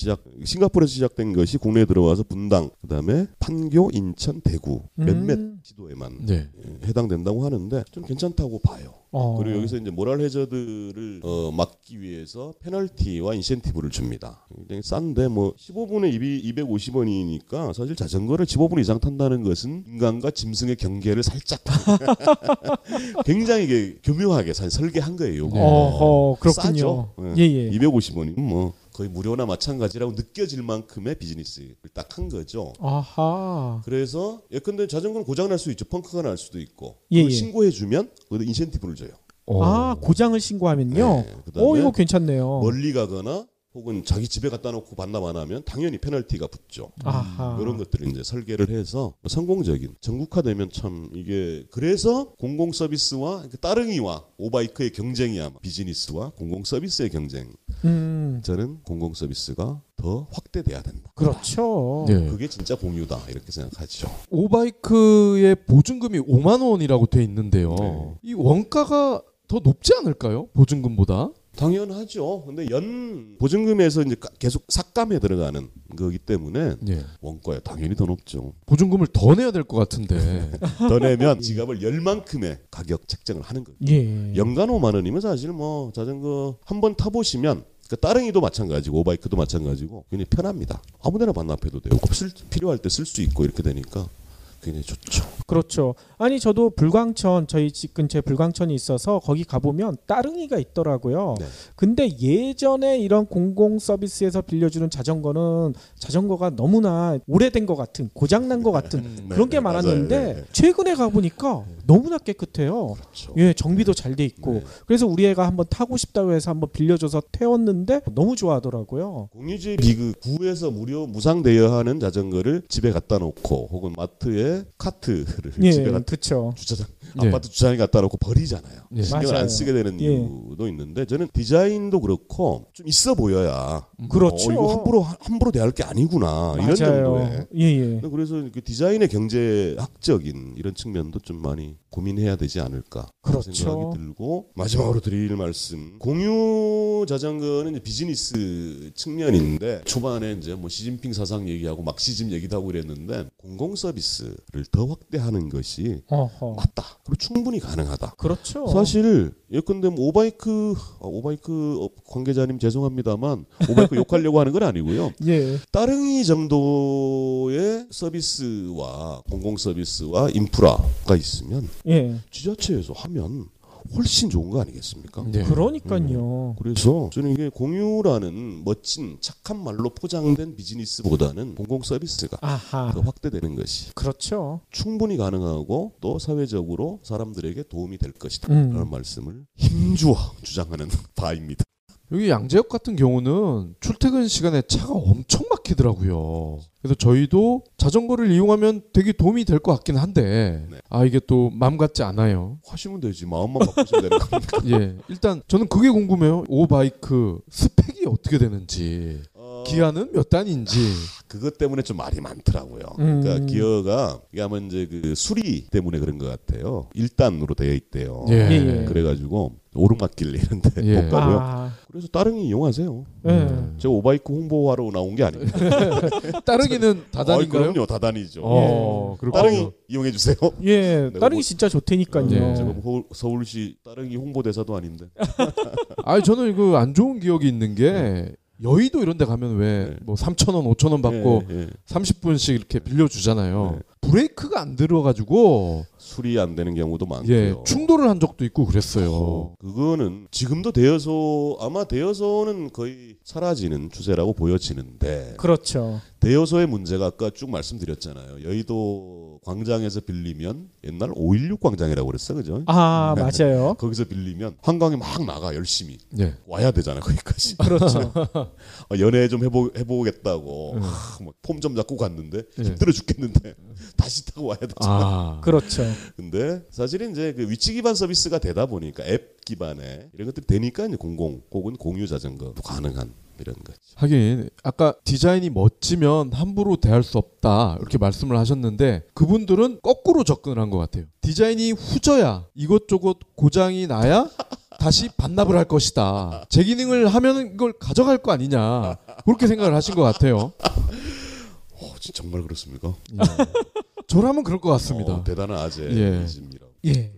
싱가포르에서 시작된 것이 국내에 들어와서 분당, 그다음에 판교, 인천, 대구 몇몇 지도에만 네. 해당된다고 하는데 좀 괜찮다고 봐요. 그리고 여기서 이제 모랄 해저드를 막기 위해서 페널티와 인센티브를 줍니다. 굉장히 싼데 뭐 15분에 250원이니까 사실 자전거를 15분 이상 탄다는 것은 인간과 짐승의 경계를 살짝 굉장히 이게 교묘하게 사실 설계한 거예요. 그렇군요. 싸죠. 예, 예. 250원이면 뭐 거의 무료나 마찬가지라고 느껴질 만큼의 비즈니스를 딱 한 거죠. 아하. 그래서 예컨대 자전거는 고장 날 수 있죠. 펑크가 날 수도 있고. 예, 그걸 예. 신고해 주면 거기다 인센티브를 줘요. 고장을 신고하면요. 네, 그다음에 이거 괜찮네요. 멀리 가거나 혹은 자기 집에 갖다 놓고 반납 안 하면 당연히 페널티가 붙죠. 아하. 이런 것들을 이제 설계를 해서 성공적인 전국화되면 참 이게 그래서 공공 서비스와 따릉이와 오바이크의 경쟁이 아마 비즈니스와 공공 서비스의 경쟁. 저는 공공 서비스가 더 확대돼야 된다. 그렇죠. 네. 그게 진짜 공유다 이렇게 생각하죠. 오바이크의 보증금이 5만 원이라고 돼 있는데요. 네. 이 원가가 더 높지 않을까요? 보증금보다? 당연하죠. 근데 연 보증금에서 이제 계속 삭감에 들어가는 거기 때문에 예. 원가에 당연히 더 높죠. 보증금을 더 내야 될 것 같은데. 더 내면 지갑을 열 만큼의 가격 책정을 하는 거예요. 예. 연간 5만 원이면 사실 뭐 자전거 한번 타보시면 따릉이도 마찬가지고 오바이크도 마찬가지고 굉장히 편합니다. 아무데나 반납해도 되고 필요할 때 쓸 수 있고 이렇게 되니까 굉장히 좋죠. 그렇죠. 아니 저도 불광천 저희 집 근처에 불광천이 있어서 거기 가보면 따릉이가 있더라고요. 네. 근데 예전에 이런 공공 서비스에서 빌려주는 자전거는 자전거가 너무나 오래된 것 같은 고장난 것 같은 그런 게 많았는데 맞아요. 네. 최근에 가보니까 너무나 깨끗해요. 그렇죠. 예, 정비도 잘 돼 있고 네. 그래서 우리 애가 한번 타고 싶다고 해서 한번 빌려줘서 태웠는데 너무 좋아하더라고요. 공유제 비그 구에서 무료 무상 대여하는 자전거를 집에 갖다 놓고 혹은 마트에 카트를 집에 갖다 그렇죠. 주차장 예. 아파트 주차장에 갖다 놓고 버리잖아요. 예. 신경을 맞아요. 안 쓰게 되는 예. 이유도 있는데 저는 디자인도 그렇고 좀 있어 보여야 그렇죠. 이거 함부로 대할 게 아니구나 이런 정도의. 예예. 그래서 그 디자인의 경제학적인 이런 측면도 좀 많이 고민해야 되지 않을까 그런 그렇죠. 생각이 들고 마지막으로 드릴 말씀 공유 자전거는 이제 비즈니스 측면인데 초반에 이제 뭐 시진핑 사상 얘기하고 막시즘 얘기도 하고 그랬는데 공공 서비스를 더 확대하는 것이 어허. 맞다. 그리고 충분히 가능하다. 그렇죠. 사실 예컨대 뭐 오바이크 관계자님 죄송합니다만 오바이크 욕하려고 하는 건 아니고요. 예. 따릉이 정도의 서비스와 공공 서비스와 인프라가 있으면 예. 지자체에서 하면 훨씬 좋은 거 아니겠습니까? 네. 그러니까요. 그래서 저는 이게 공유라는 멋진 착한 말로 포장된 비즈니스보다는 공공 서비스가 아하. 더 확대되는 것이 그렇죠. 충분히 가능하고 또 사회적으로 사람들에게 도움이 될 것이다. 라는 말씀을 힘주어 주장하는 바입니다. 여기 양재역 같은 경우는 출퇴근 시간에 차가 엄청 막히더라고요. 그래서 저희도 자전거를 이용하면 되게 도움이 될 것 같긴 한데 네. 이게 또 마음 같지 않아요. 하시면 되지. 마음만 바꾸시면 되는 겁니다. 예, 일단 저는 그게 궁금해요. 오바이크 스펙이 어떻게 되는지. 기한은 몇 단인지. 그것 때문에 좀 말이 많더라고요. 그러니까 기어가 이게 아마 이제 그 수리 때문에 그런 것 같아요. 1단으로 되어 있대요. 예. 그래가지고 오르막길 이런데 예. 못 가고요. 그래서 따릉이 이용하세요. 제가 오바이크 홍보하러 나온 게 아닙니다. 따릉이는 다단인가요? 그럼요, 다단이죠. 그렇군요. 따릉이 이용해 주세요. 예, 내가 따릉이 뭐- 진짜 좋다니까요. 예. 제가 뭐 서울시 따릉이 홍보대사도 아닌데. 아니 저는 그 안 좋은 기억이 있는 게 여의도 이런 데 가면 왜 뭐 3,000원, 5,000원 받고 예. 30분씩 이렇게 빌려주잖아요. 네. 브레이크가 안 들어가지고 수리 안 되는 경우도 많고요. 예, 충돌을 한 적도 있고 그랬어요. 그거는 지금도 아마 대여소는 거의 사라지는 추세라고 보여지는데 그렇죠. 대여소의 문제가 아까 쭉 말씀드렸잖아요. 여의도 광장에서 빌리면 옛날 516 광장이라고 그랬어, 그죠? 아, 맞아요. 거기서 빌리면 한강에 막 나가 열심히 예. 와야 되잖아요, 거기까지. 그렇죠. 연애 좀 해보겠다고 폼 좀 잡고 갔는데 예. 힘들어 죽겠는데 다시 타고 와야 되잖아. 그렇죠. 근데 사실은 이제 그 위치 기반 서비스가 되다 보니까 앱 기반의 이런 것들이 되니까 이제 공공 혹은 공유 자전거도 가능한 이런 거지. 하긴 아까 디자인이 멋지면 함부로 대할 수 없다 이렇게 말씀을 하셨는데 그분들은 거꾸로 접근을 한 것 같아요. 디자인이 후져야 이것저것 고장이 나야 다시 반납을 할 것이다. 재기능을 하면 이걸 가져갈 거 아니냐 그렇게 생각을 하신 것 같아요. 정말 그렇습니까? 예. 저라면 그럴 것 같습니다. 대단한 아재이십니다. 예.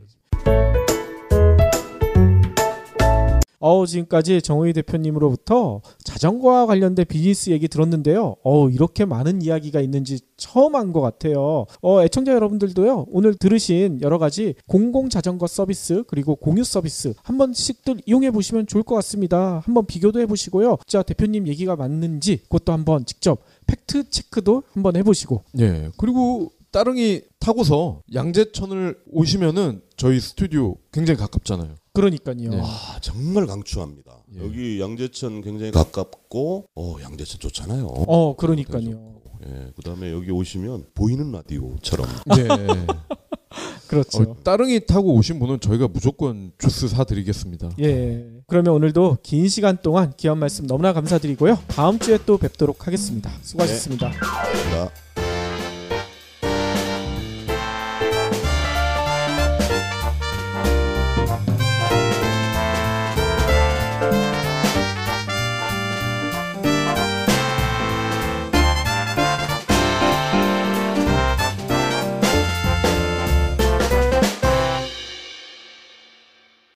지금까지 정의 대표님으로부터 자전거와 관련된 비즈니스 얘기 들었는데요. 이렇게 많은 이야기가 있는지 처음 한 것 같아요. 애청자 여러분들도요. 오늘 들으신 여러 가지 공공 자전거 서비스 그리고 공유 서비스 한 번씩들 이용해 보시면 좋을 것 같습니다. 한번 비교도 해보시고요. 진짜 대표님 얘기가 맞는지 그것도 한번 직접 팩트 체크도 한번 해보시고. 예. 그리고 따릉이 타고서 양재천을 오시면은 저희 스튜디오 굉장히 가깝잖아요. 그러니까요. 네. 정말 강추합니다. 예. 여기 양재천 굉장히 가깝고 양재천 좋잖아요. 그러니까요. 예, 그다음에 여기 오시면 보이는 라디오처럼 예. 그렇죠. 따릉이 타고 오신 분은 저희가 무조건 주스 사드리겠습니다. 예. 그러면 오늘도 긴 시간 동안 귀한 말씀 너무나 감사드리고요. 다음 주에 또 뵙도록 하겠습니다. 수고하셨습니다. 감사합니다.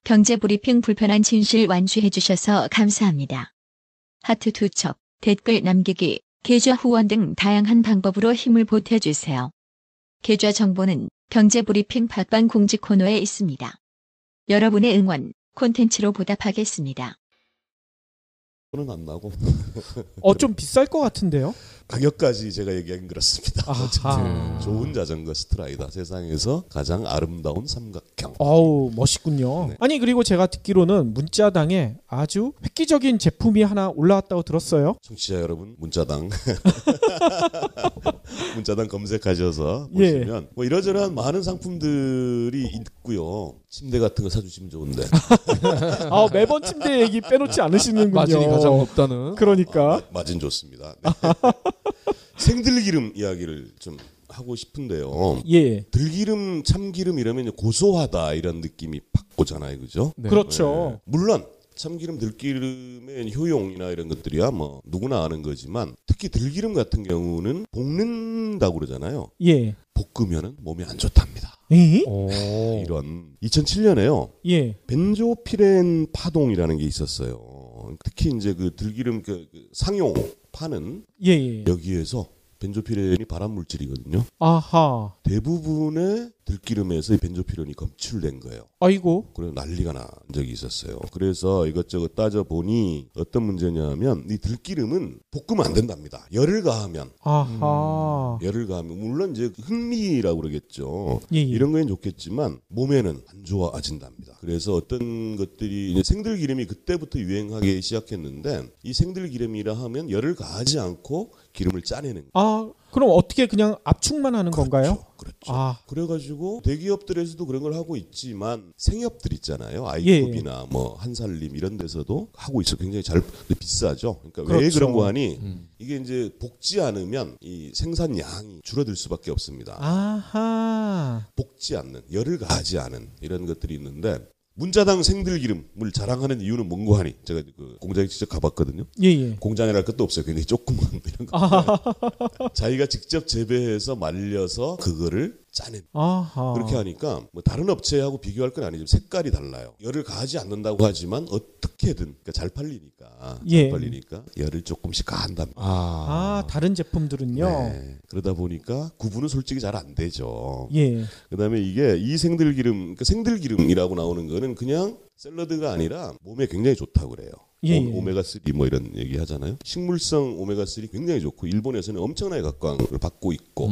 경제브리핑 불편한 진실 완수해 주셔서 감사합니다. 하트 투척, 댓글 남기기, 계좌 후원 등 다양한 방법으로 힘을 보태주세요. 계좌 정보는 경제브리핑 팟빵 공지 코너에 있습니다. 여러분의 응원, 콘텐츠로 보답하겠습니다. 돈은 안 나고 좀 비쌀 것 같은데요? 가격까지 제가 얘기하긴 그렇습니다. 아하. 좋은 자전거 스트라이다. 세상에서 가장 아름다운 삼각형. 멋있군요. 네. 아니 그리고 제가 듣기로는 문자당에 아주 획기적인 제품이 하나 올라왔다고 들었어요. 청취자 여러분 문자당 문자당 검색하셔서 예. 보시면 뭐 이러저러한 많은 상품들이 있고요. 침대 같은 거 사주시면 좋은데. 매번 침대 얘기 빼놓지 않으시는군요. 마진이 가장 높다는. 그러니까. 마진 좋습니다. 네. 생들기름 이야기를 좀 하고 싶은데요. 예. 들기름, 참기름 이러면 고소하다 이런 느낌이 팍 오잖아요, 그죠? 네. 그렇죠. 네. 물론 참기름, 들기름의 효용이나 이런 것들이야 뭐 누구나 아는 거지만 특히 들기름 같은 경우는 볶는다고 그러잖아요. 예. 볶으면은 몸에 안 좋답니다. 에? 이런 2007년에요. 예. 벤조피렌 파동이라는 게 있었어요. 특히 이제 그 들기름 그 상용 파는 예. 여기에서 벤조피렌이 발암 물질이거든요. 아하. 대부분의 들기름에서 이 벤조피렌이 검출된 거예요. 아이고. 그래서 난리가 난 적이 있었어요. 그래서 이것저것 따져보니 어떤 문제냐면 이 들기름은 볶으면 안 된답니다. 열을 가하면. 열을 가하면 물론 이제 흥미라고 그러겠죠. 예. 이런 거는 좋겠지만 몸에는 안 좋아진답니다. 그래서 어떤 것들이 이제 생들기름이 그때부터 유행하기 시작했는데 이 생들기름이라 하면 열을 가하지 않고 기름을 짜내는 거예요. 그럼 어떻게 그냥 압축만 하는 건가요? 그렇죠. 있죠. 아. 그래가지고 대기업들에서도 그런 걸 하고 있지만 생협들 있잖아요. 아이컵이나 뭐 한살림 이런 데서도 하고 있어. 굉장히 잘 비싸죠. 그러니까 왜 그렇죠. 그런 거 하니? 이게 이제 볶지 않으면 이 생산량이 줄어들 수밖에 없습니다. 아하. 볶지 않는, 열을 가하지 않은 이런 것들이 있는데 문자당 생들기름을 자랑하는 이유는 뭔고 하니? 제가 그 공장에 직접 가봤거든요. 예. 공장이랄 것도 없어요. 굉장히 조그만 이런 거. 자기가 직접 재배해서 말려서 그거를 짜낸. 아하. 그렇게 하니까 뭐 다른 업체하고 비교할 건 아니지만 색깔이 달라요. 열을 가하지 않는다고 하지만 어떻게든 그러니까 잘 팔리니까 예. 열을 조금씩 가한답니다. 아, 다른 제품들은요. 네. 그러다 보니까 구분은 솔직히 잘 안 되죠. 예. 그다음에 이게 이 생들기름, 그러니까 생들기름이라고 나오는 거는 그냥 샐러드가 아니라 몸에 굉장히 좋다고 그래요. 예. 오메가3 뭐 이런 얘기 하잖아요. 식물성 오메가3 굉장히 좋고 일본에서는 엄청나게 각광을 받고 있고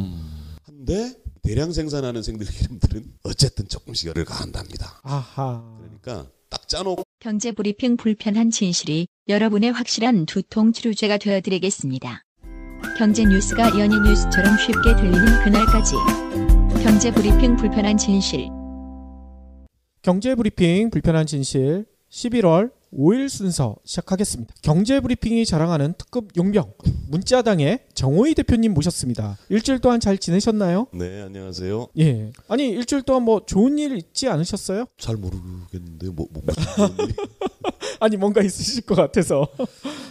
한데 대량 생산하는 생들기름들은 어쨌든 조금씩 열을 가한답니다. 아하. 그러니까 딱 짜놓고 경제 브리핑 불편한 진실이 여러분의 확실한 두통 치료제가 되어드리겠습니다. 경제 뉴스가 연예 뉴스처럼 쉽게 들리는 그날까지. 경제 브리핑 불편한 진실. 경제 브리핑 불편한 진실 11월 5일 순서 시작하겠습니다. 경제 브리핑이 자랑하는 특급 용병 문자당의 정호희 대표님 모셨습니다. 일주일 동안 잘 지내셨나요? 네, 안녕하세요. 예. 아니 일주일 동안 뭐 좋은 일 있지 않으셨어요? 잘 모르겠는데 뭐 무슨 일이 아니 뭔가 있으실 것 같아서.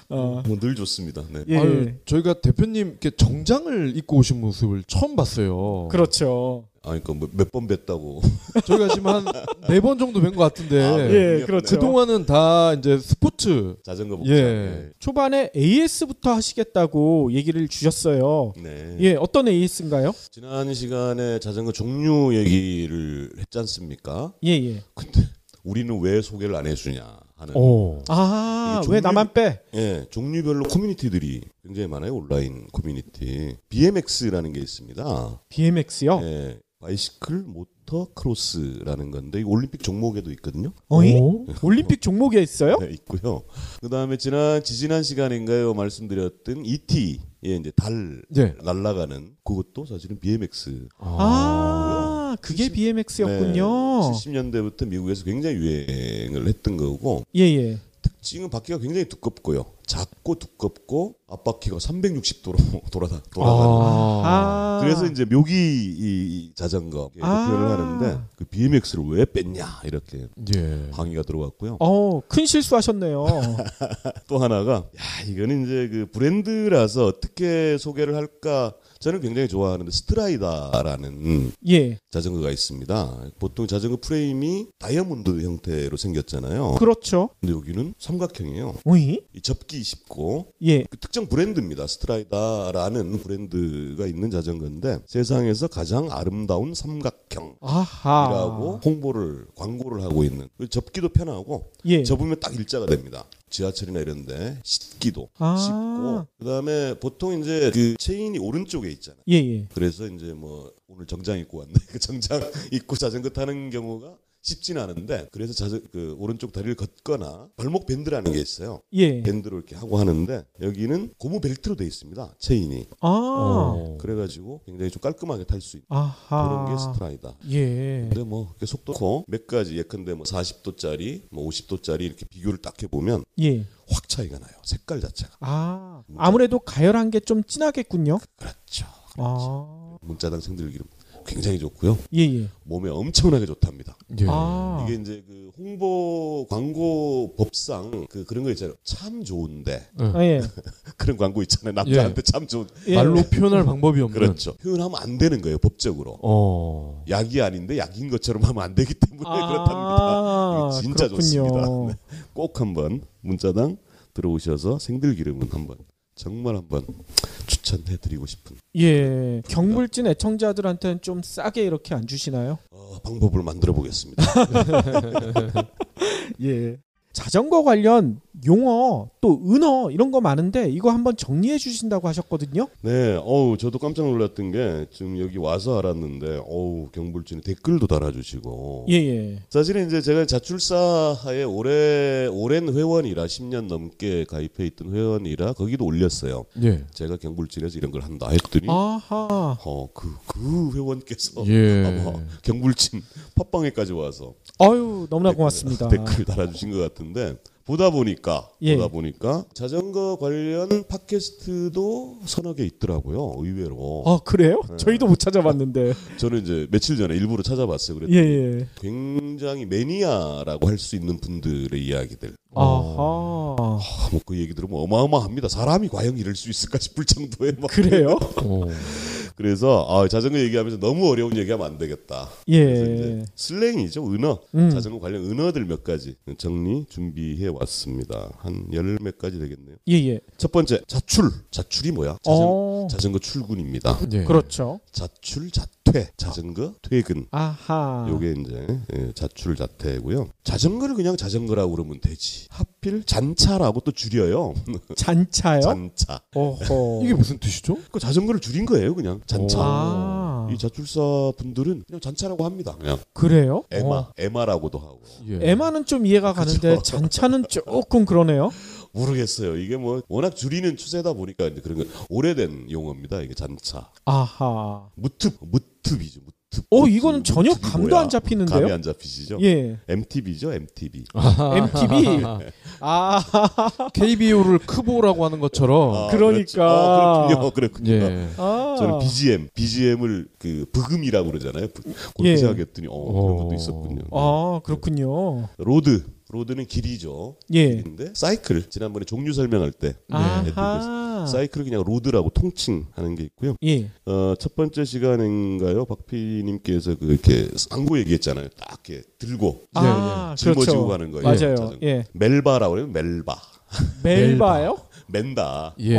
뭐 늘 좋습니다. 네. 예. 아유, 저희가 대표님 이렇게 정장을 입고 오신 모습을 처음 봤어요. 그렇죠. 그러니까 몇 번 뵀다고. 저희가 지금 한 4번 정도 뵌 것 같은데 예, 그렇죠. 그동안은 다 이제 스포츠 자전거 복장. 예. 초반에 AS부터 하시겠다고 얘기를 주셨어요. 네. 예, 어떤 AS인가요? 지난 시간에 자전거 종류 얘기를 했지 않습니까? 예. 근데 우리는 왜 소개를 안 해주냐 하는. 오. 아, 이게 왜 나만 빼? 예, 종류별로 커뮤니티들이 굉장히 많아요. 온라인 커뮤니티. BMX라는 게 있습니다. BMX요? 예, 바이시클 모터 크로스라는 건데 이거 올림픽 종목에도 있거든요. 어이? 오? 올림픽 종목에 있어요? 네, 있고요. 그다음에 지난 시간인가요 말씀드렸던 ET 예, 이제 달 네. 날아가는 그것도 사실은 BMX. 아, 그게 70 BMX였군요. 70년대부터 미국에서 굉장히 유행을 했던 거고 예. 특징은 바퀴가 굉장히 두껍고요. 작고 두껍고 앞바퀴가 360도로 돌아가는. 아. 그래서 이제 묘기 이 자전거 표현을 하는데 그 BMX를 왜 뺐냐 이렇게 예. 항의가 들어왔고요. 큰 실수하셨네요. 또 하나가 야 이거는 이제 그 브랜드라서 어떻게 소개를 할까 저는 굉장히 좋아하는데 스트라이다라는 예. 자전거가 있습니다. 보통 자전거 프레임이 다이아몬드 형태로 생겼잖아요. 그렇죠. 근데 여기는 삼각형이에요. 어이? 이 접기 쉽고 예. 그 특정 브랜드입니다. 스트라이다라는 브랜드가 있는 자전거인데 세상에서 가장 아름다운 삼각형이라고 아하. 광고를 하고 있는. 접기도 편하고 예. 접으면 딱 일자가 됩니다. 지하철이나 이런데 씻기도 아. 쉽고 그다음에 보통 이제 그 체인이 오른쪽에 있잖아요. 예. 그래서 이제 뭐 오늘 정장 입고 왔네. 그 정장 입고 자전거 타는 경우가 쉽지는 않은데 그래서 그 오른쪽 다리를 걷거나 발목 밴드라는 게 있어요. 예. 밴드로 이렇게 하고 하는데 여기는 고무 벨트로 돼 있습니다. 체인이. 아. 그래가지고 굉장히 좀 깔끔하게 탈 수 있는 아하. 그런 게 스트라이다. 예. 근데 뭐 속도 고 몇 가지 예컨대 뭐 40도짜리, 뭐 50도짜리 이렇게 비교를 딱 해보면 예. 확 차이가 나요. 색깔 자체가. 아. 아무래도 가열한 게 좀 진하겠군요. 그렇죠. 아. 문자당 생들기름 굉장히 좋고요. 예. 몸에 엄청나게 좋답니다. 예. 아. 이게 이제 그 홍보 광고 법상 그런 거 있잖아요. 참 좋은데 예. 그런 광고 있잖아요. 남자한테 참 좋은. 예. 말로 표현할 방법이 없는. 그렇죠. 표현하면 안 되는 거예요. 법적으로. 약이 아닌데 약인 것처럼 하면 안 되기 때문에 그렇답니다. 이게 진짜 그렇군요. 좋습니다. 네. 꼭 한번 문자당 들어오셔서 생들기름은 정말 한번 추천해드리고 싶은. 예. 경물진 애청자들한테는 좀 싸게 이렇게 안 주시나요? 방법을 만들어 보겠습니다. 예. 자전거 관련 용어 또 은어 이런 거 많은데 이거 한번 정리해 주신다고 하셨거든요. 네, 저도 깜짝 놀랐던 게 지금 여기 와서 알았는데, 경불진에 댓글도 달아주시고. 예. 사실은 이제 제가 자출사에 오랜 회원이라 10년 넘게 가입해 있던 회원이라 거기도 올렸어요. 예. 제가 경불진에서 이런 걸 한다 했더니, 아하. 그 회원께서 예. 아마 경불진 팟빵에까지 와서 아유 너무나 고맙습니다. 댓글 달아주신 것 같은데. 보다 보니까 자전거 관련 팟캐스트도 서너 개 있더라고요. 의외로. 아 그래요? 네. 저희도 못 찾아봤는데. 저는 이제 며칠 전에 일부러 찾아봤어요. 그랬더니 예. 굉장히 매니아라고 할 수 있는 분들의 이야기들. 아하. 뭐 그 얘기 들으면 어마어마합니다. 사람이 과연 이럴 수 있을까 싶을 정도의 막. 그래요? 그래서 자전거 얘기하면서 너무 어려운 얘기하면 안 되겠다. 예. 그래서 이제 슬랭이죠. 은어. 자전거 관련 은어들 몇 가지 정리 준비해 왔습니다. 한 열 몇 가지 되겠네요. 예. 첫 번째 자출. 자출이 뭐야? 자전거 출근입니다. 예. 그렇죠. 자출 자퇴. 자전거 퇴근. 아하. 요게 이제 자출 자퇴고요. 자전거를 그냥 자전거라고 그러면 되지. 하필 잔차라고 또 줄여요. 잔차요? 잔차. 어허. 이게 무슨 뜻이죠? 그 자전거를 줄인 거예요, 그냥 잔차. 아. 이 자출사 분들은 그냥 잔차라고 합니다. 그냥 그래요? 에마라고도 하고. 예. 에마는 좀 이해가 가는데 잔차는 조금 그러네요. 모르겠어요. 이게 뭐 워낙 줄이는 추세다 보니까 이제 그런 거 오래된 용어입니다. 이게 잔차. 아하. 무트비죠. 무트. 이거는 전혀 감도 뭐야? 안 잡히는데요? 감이 안 잡히시죠? 예. MTB죠, MTB. MTV. 아. KBO를 크보라고 하는 것처럼. 그러니까. 그렇군요. 예. 저는 BGM을 그 브금이라고 그러잖아요. 그렇게 예. 생각했더니 그런 것도 있었군요. 아, 그렇군요. 로드는 길이죠. 예. 길인데 사이클 지난번에 종류 설명할 때 아하. 사이클을 그냥 로드라고 통칭하는 게 있고요. 예. 첫 번째 시간인가요? 박P님께서 이렇게 쌍구 얘기했잖아요. 딱 이렇게 들고 짊어지고 그렇죠. 가는 거예요. 맞아요. 자전거. 예. 멜바라고 그래요. 멜바. 멜바요? 맨다. 예.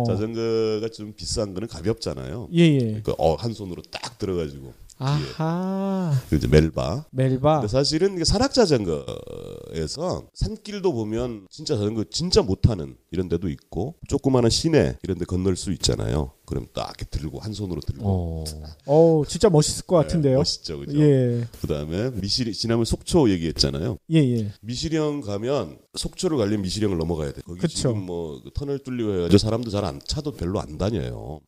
자전거가 좀 비싼 거는 가볍잖아요. 예. 그러니까 한 손으로 딱 들어가지고. 아하. 이제 멜바. 멜바. 사실은 이게 산악 자전거에서 산길도 보면 진짜 자전거 진짜 못하는 이런 데도 있고 조그마한 시내 이런 데 건널 수 있잖아요. 그럼 딱 이렇게 들고 한 손으로 들고. 진짜 멋있을 것 같은데요. 멋있죠, 그죠? 예. 그다음에 지난번 속초 얘기했잖아요. 예. 미시령 가면 속초를 가려면 미시령을 넘어가야 돼. 거기 그쵸. 지금 뭐 터널 뚫리고 해가지고 사람도 차도 별로 안 다녀요.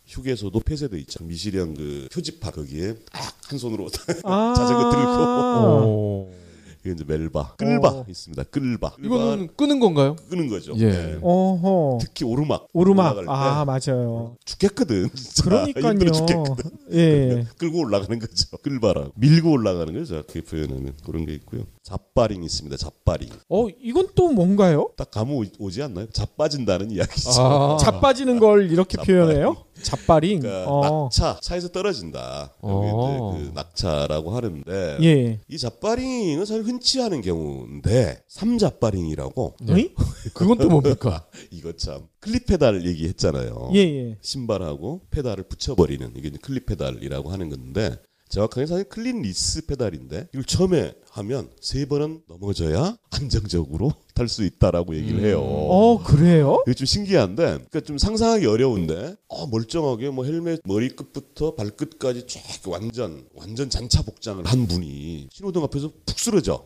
휴게소도 폐쇄돼 있죠. 미시령 표지판 거기에 딱 한 손으로 자전거 들고. 이게 이제 멜바, 끌바 있습니다. 끌바. 이거는 끄는 건가요? 끄는 거죠. 예. 네. 어허. 특히 오르막. 오르막. 올라갈 때 맞아요. 죽겠거든. 진짜. 그러니까요. 힘들어 죽겠거든. 예. 끌고 올라가는 거죠. 끌바라고. 밀고 올라가는 거죠. 그렇게 표현하면 그런 게 있고요. 잡바링 있습니다. 잡바링. 이건 또 뭔가요? 딱 감이 오지 않나요? 자빠진다는 이야기죠. 자빠지는 걸 이렇게 표현해요? 잡바링. 그러니까 차에서 떨어진다. 여기 이제 낙차라고 하는데 예. 이 잡바링은 사실 흔치 않은 경우인데 삼잡바링이라고. 예. 그건 또 뭡니까? 이거 참 클립 페달 얘기했잖아요. 예. 신발하고 페달을 붙여버리는 이게 이제 클립 페달이라고 하는 건데 정확하게 사실 클린 리스 페달인데 이걸 처음에 하면 3번은 넘어져야 안정적으로 탈 수 있다라고 얘기를 해요. 그래요? 이게 좀 신기한데, 그러니까 좀 상상하기 어려운데, 멀쩡하게 뭐 헬멧 머리끝부터 발끝까지 쫙 완전 잔차 복장을 한 분이 신호등 앞에서 푹 쓰러져.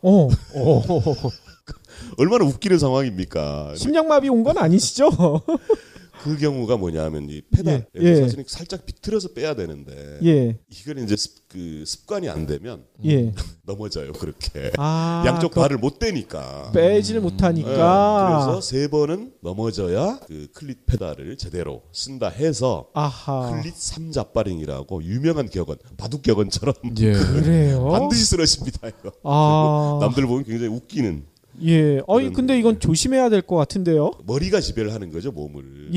얼마나 웃기는 상황입니까? 심장마비 온 건 아니시죠? 그 경우가 뭐냐면 이 페달 사실은 살짝 비틀어서 빼야 되는데 이걸 이제 습관이 안 되면 넘어져요. 그렇게 양쪽 발을 못 대니까 빼지를 못하니까. 그래서 3번은 넘어져야 클릿 페달을 제대로 쓴다 해서 클릿 삼잡바링이라고 유명한 격언 바둑 격언처럼 그래요? 반드시 쓰러집니다. 이거 남들 보면 굉장히 웃기는. 근데 이건 조심해야 될 것 같은데요. 머리가 지배를 하는 거죠, 몸을.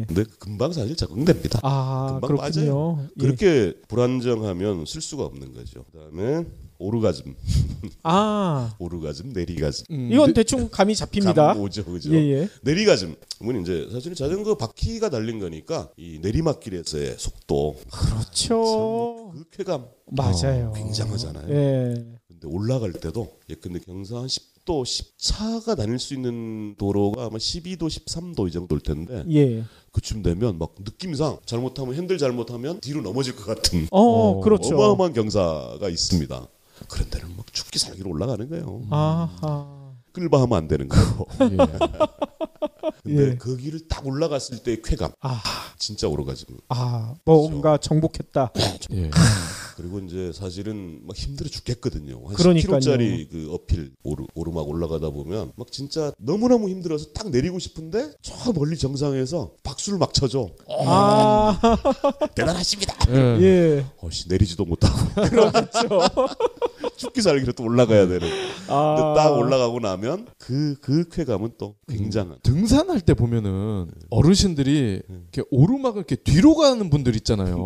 근데 금방 사실 적응됩니다. 금방 그렇군요. 빠져요. 그렇게 불안정하면 쓸 수가 없는 거죠. 그다음에 오르가즘. 오르가즘, 내리가즘. 이건 대충 감이 잡힙니다. 감 오죠, 그죠? 내리가즘. 이제 사실 자전거 바퀴가 달린 거니까 이 내리막길에서의 속도. 그렇죠. 그 쾌감. 맞아요. 굉장하잖아요. 근데 올라갈 때도 예컨대 경사 한 10도 10차가 다닐 수 있는 도로가 아마 12도 13도 이 정도일 텐데 예. 그쯤 되면 막 느낌상 잘못하면 핸들 잘못하면 뒤로 넘어질 것 같은 그렇죠. 어마어마한 경사가 있습니다. 그런 데는 막 죽기 살기로 올라가는 거예요. 아하. 끌바 하면 안 되는 거고. 예. 근데 예. 그 길을 딱 올라갔을 때의 쾌감. 아. 진짜 오르가즘입니다. 뭔가 정복했다. 예. 그리고 이제 사실은 막 힘들어 죽겠거든요. 한 그러니까요. 10km짜리 그 어필 오르막 올라가다 보면 막 진짜 너무너무 힘들어서 딱 내리고 싶은데 저 멀리 정상에서 박수를 막 쳐줘. 대단하십니다. 예. 예. 내리지도 못하고. 그렇죠. 죽기 살기로 또 올라가야 되는. 근데 아. 딱 올라가고 나면 그 쾌감은 또 굉장한. 등산할 때 보면은 어르신들이 이렇게 오르막을 이렇게 뒤로 가는 분들 있잖아요.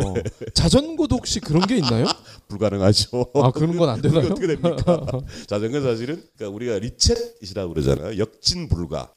자전거도 혹시 그런 게 있나요? 불가능하죠. 아, 그런 건 안 되나요? 그게 어떻게 됩니까? 자전거 사실은 그러니까 우리가 리쳇이라고 그러잖아요. 역진 불가.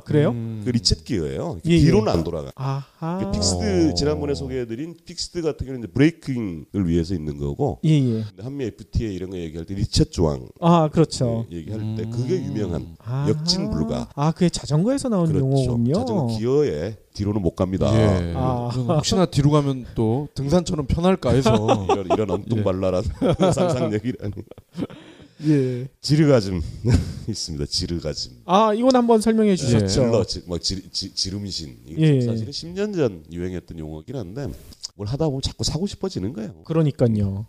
그래요? 그 리쳇 기어예요. 예, 뒤로는 안 돌아가. 아하. 픽스드 지난번에 소개해드린 픽스드 같은 경우는 이제 브레이킹을 위해서 있는 거고. 예. 근데 한미 FTA 이런 거 얘기할 때 리쳇 조항 그렇죠. 얘기할 때 그게 유명한 아하. 역진 불가. 그게 자전거에서 나오는 그렇죠. 용어군요. 자전거 기어에 뒤로는 못 갑니다. 예. 아. 저는 혹시나 뒤로 가면 또 등산처럼 편할까 해서. 이런 엉뚱발랄한 상상력이라니. 예. 지르가즘 있습니다. 지르가즘. 이건 한번 설명해 주셨죠. 질러, 지름신. 이게 예. 사실은 10년 전 유행했던 용어긴 한데 뭘 하다 보면 자꾸 사고 싶어지는 거예요. 그러니까요.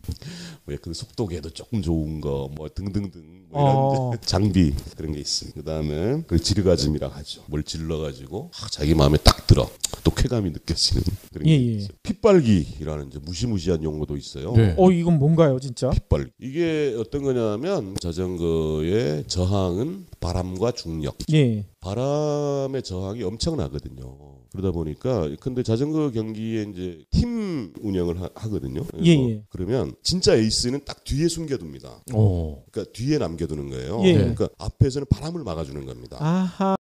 그 속도계도 조금 좋은 거, 뭐 등등등 뭐 이런 장비 그런 게 있습니다. 그다음에 그 지르가즘이라고 하죠. 뭘 질러가지고 자기 마음에 딱 들어. 또 쾌감이 느껴지는 그런 게 있어요. 핏발기라는 이제 무시무시한 용어도 있어요. 네. 이건 뭔가요, 진짜? 핏발기. 이게 어떤 거냐면 자전거의 저항은 바람과 중력. 예. 바람의 저항이 엄청나거든요. 그러다 보니까 근데 자전거 경기에 이제 팀 운영을 하거든요. 예. 그러면 진짜 에이스는 딱 뒤에 숨겨둡니다. 오. 그러니까 뒤에 남겨두는 거예요. 예. 그러니까 앞에서는 바람을 막아주는 겁니다. 아하.